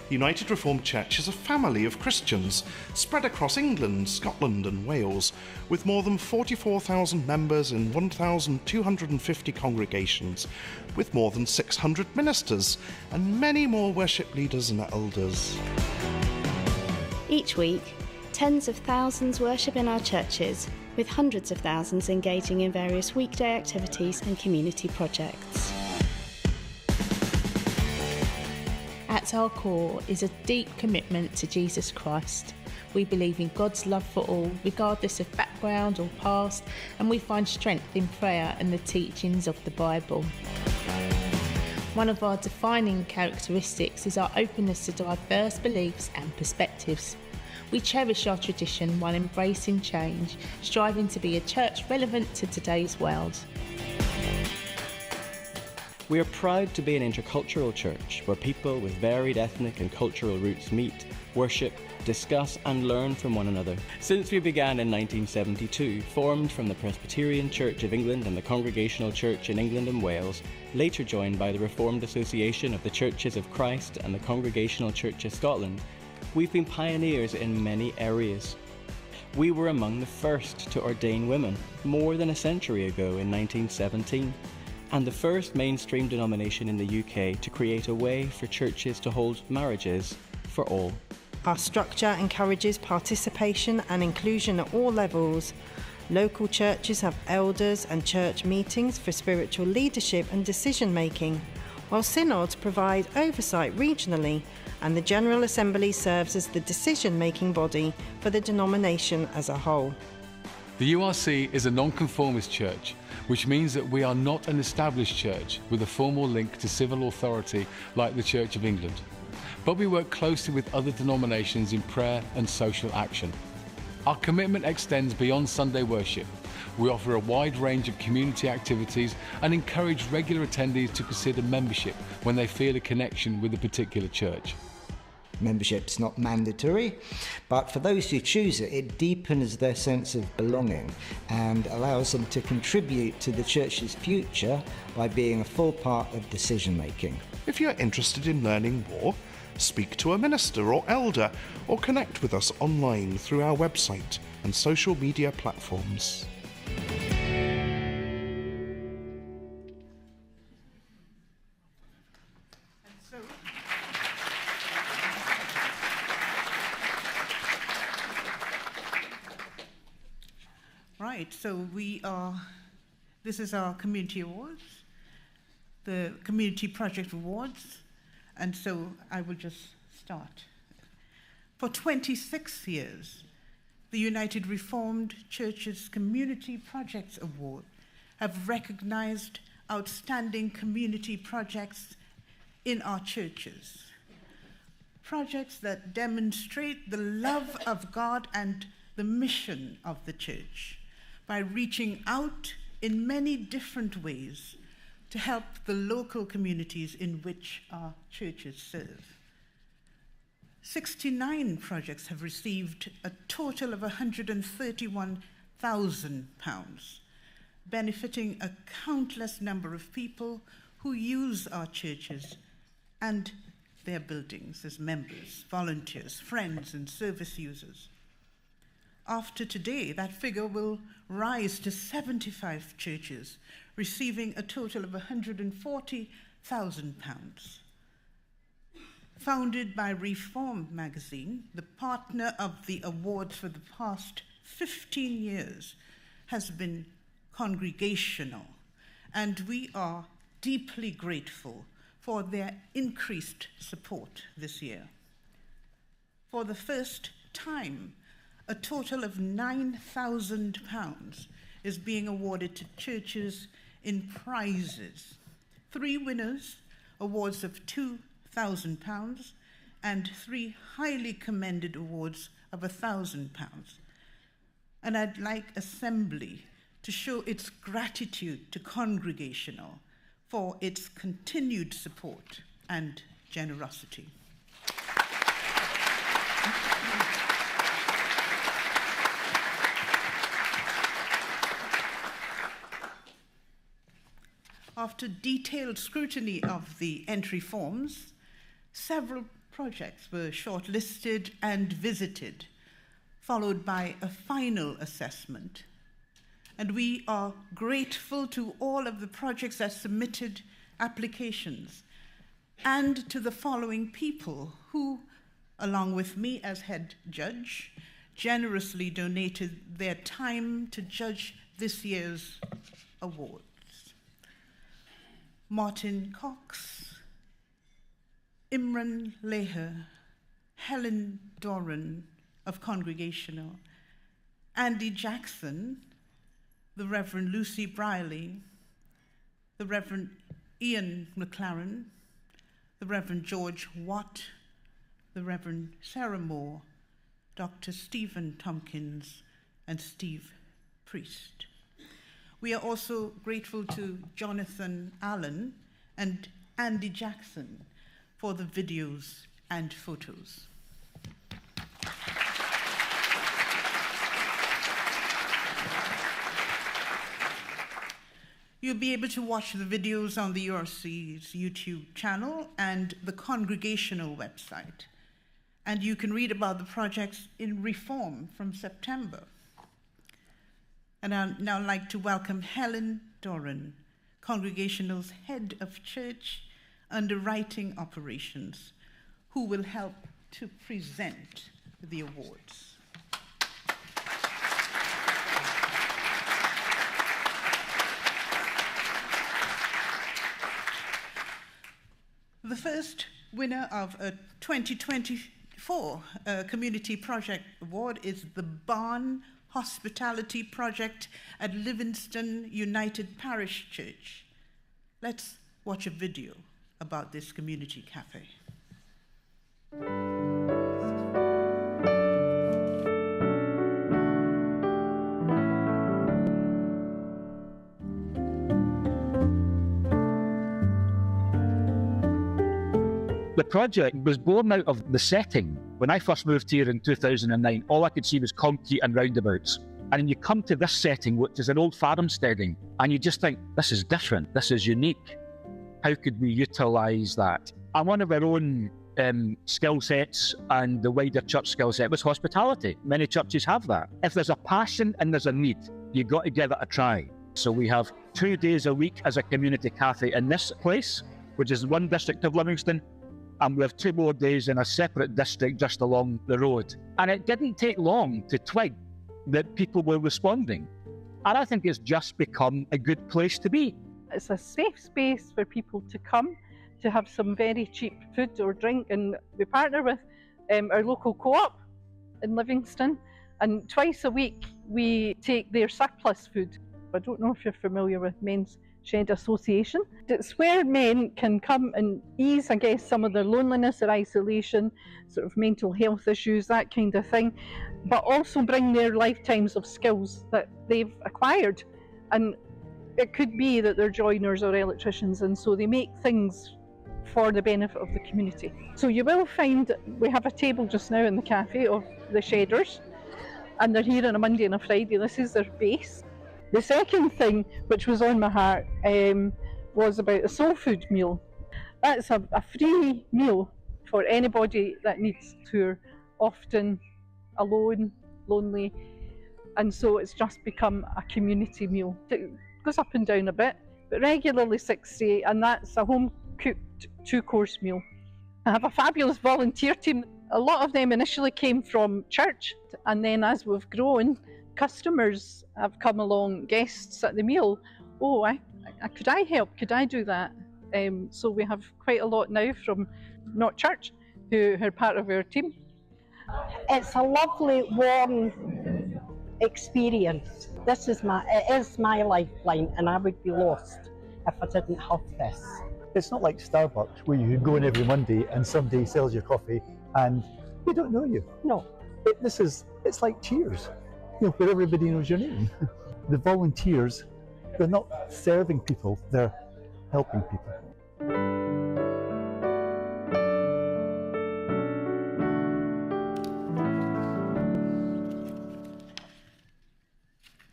The United Reformed Church is a family of Christians spread across England, Scotland and Wales, with more than 44,000 members in 1,250 congregations, with more than 600 ministers and many more worship leaders and elders. Each week, tens of thousands worship in our churches, with hundreds of thousands engaging in various weekday activities and community projects. At our core is a deep commitment to Jesus Christ. We believe in God's love for all, regardless of background or past, and we find strength in prayer and the teachings of the Bible. One of our defining characteristics is our openness to diverse beliefs and perspectives. We cherish our tradition while embracing change, striving to be a church relevant to today's world. We are proud to be an intercultural church where people with varied ethnic and cultural roots meet, worship, discuss and learn from one another. Since we began in 1972, formed from the Presbyterian Church of England and the Congregational Church in England and Wales, later joined by the Reformed Association of the Churches of Christ and the Congregational Church of Scotland, we've been pioneers in many areas. We were among the first to ordain women more than a century ago in 1917. And the first mainstream denomination in the UK to create a way for churches to hold marriages for all. Our structure encourages participation and inclusion at all levels. Local churches have elders and church meetings for spiritual leadership and decision making, while synods provide oversight regionally, and the General Assembly serves as the decision-making body for the denomination as a whole. The URC is a non-conformist church, which means that we are not an established church with a formal link to civil authority like the Church of England. But we work closely with other denominations in prayer and social action. Our commitment extends beyond Sunday worship. We offer a wide range of community activities and encourage regular attendees to consider membership when they feel a connection with a particular church. Membership's not mandatory, but for those who choose it, it deepens their sense of belonging and allows them to contribute to the church's future by being a full part of decision making. If you're interested in learning more, speak to a minister or elder, or connect with us online through our website and social media platforms. Right, so this is our community awards, the community project awards, and so I will just start. For 26 years, the United Reformed Churches Community Projects Award have recognized outstanding community projects in our churches. Projects that demonstrate the love of God and the mission of the church by reaching out in many different ways to help the local communities in which our churches serve. 69 projects have received a total of £131,000, benefiting a countless number of people who use our churches and their buildings as members, volunteers, friends, and service users. After today, that figure will rise to 75 churches, receiving a total of £140,000. Founded by Reform magazine, the partner of the awards for the past 15 years has been Congregational, and we are deeply grateful for their increased support this year. For the first time, a total of £9,000 is being awarded to churches in prizes. 3 winners, awards of £2,000, and 3 highly commended awards of £1,000. And I'd like Assembly to show its gratitude to Congregational for its continued support and generosity. After detailed scrutiny of the entry forms, several projects were shortlisted and visited, followed by a final assessment. And we are grateful to all of the projects that submitted applications and to the following people who, along with me as head judge, generously donated their time to judge this year's awards. Martin Cox, Imran Leher, Helen Doran of Congregational, Andy Jackson, the Reverend Lucy Briley, the Reverend Ian McLaren, the Reverend George Watt, the Reverend Sarah Moore, Dr. Stephen Tompkins, and Steve Priest. We are also grateful to Jonathan Allen and Andy Jackson for the videos and photos. You'll be able to watch the videos on the URC's YouTube channel and the Congregational website. And you can read about the projects in Reform from September. And I'd now like to welcome Helen Doran, Congregational's Head of Church Underwriting Operations, who will help to present the awards. The first winner of a 2024 Community Project Award is the Barn Hospitality Project at Livingston United Parish Church. Let's watch a video about this community cafe. The project was born out of the setting. When I first moved here in 2009, all I could see was concrete and roundabouts. And then you come to this setting, which is an old farmsteading, and you just think, this is different, this is unique. How could we utilise that? And one of our own skill sets and the wider church skill set was hospitality. Many churches have that. If there's a passion and there's a need, you've got to give it a try. So we have 2 days a week as a community cafe in this place, which is one district of Livingston, and we have 2 more days in a separate district just along the road. And it didn't take long to twig that people were responding. And I think it's just become a good place to be. It's a safe space for people to come, to have some very cheap food or drink, and we partner with our local co-op in Livingston, and twice a week we take their surplus food. I don't know if you're familiar with Men's Shed Association. It's where men can come and ease, I guess, some of their loneliness or isolation, sort of mental health issues, that kind of thing, but also bring their lifetimes of skills that they've acquired. And it could be that they're joiners or electricians, and so they make things for the benefit of the community. So you will find we have a table just now in the cafe of the shedders, and they're here on a Monday and a Friday. This is their base. The second thing which was on my heart was about a soul food meal. That's a free meal for anybody that needs to, often alone, lonely, and so it's just become a community meal. It goes up and down a bit, but regularly 60, and that's a home-cooked 2-course meal. I have a fabulous volunteer team. A lot of them initially came from church, and then as we've grown, customers have come along, guests at the meal. Oh, could I help? Could I do that? So we have quite a lot now from not church who are part of our team. It's a lovely, warm experience. It is my lifeline, and I would be lost if I didn't have this. It's not like Starbucks where you go in every Monday and somebody sells your coffee and they don't know you. No. It's like Cheers, where everybody knows your name. The volunteers, they're not serving people, they're helping people.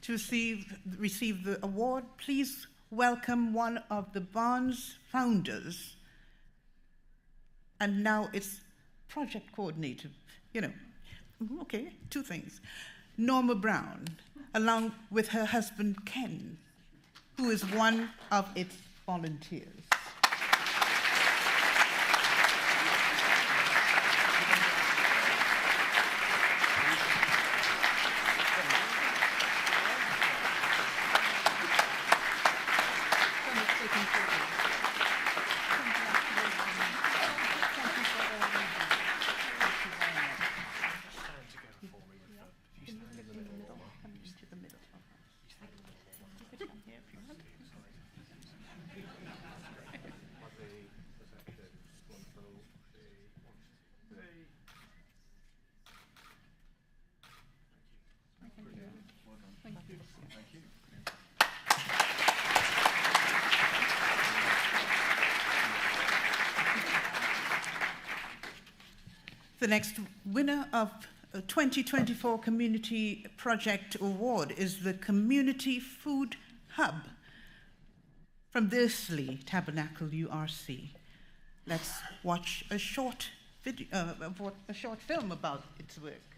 To receive the award, please welcome one of the Barnes founders, and now it's project coordinator, okay, 2 things. Norma Brown, along with her husband Ken, who is one of its volunteers. The next winner of a 2024 Community Project Award is the Community Food Hub from the Earthly Tabernacle URC. Let's watch a short video, a short film about its work.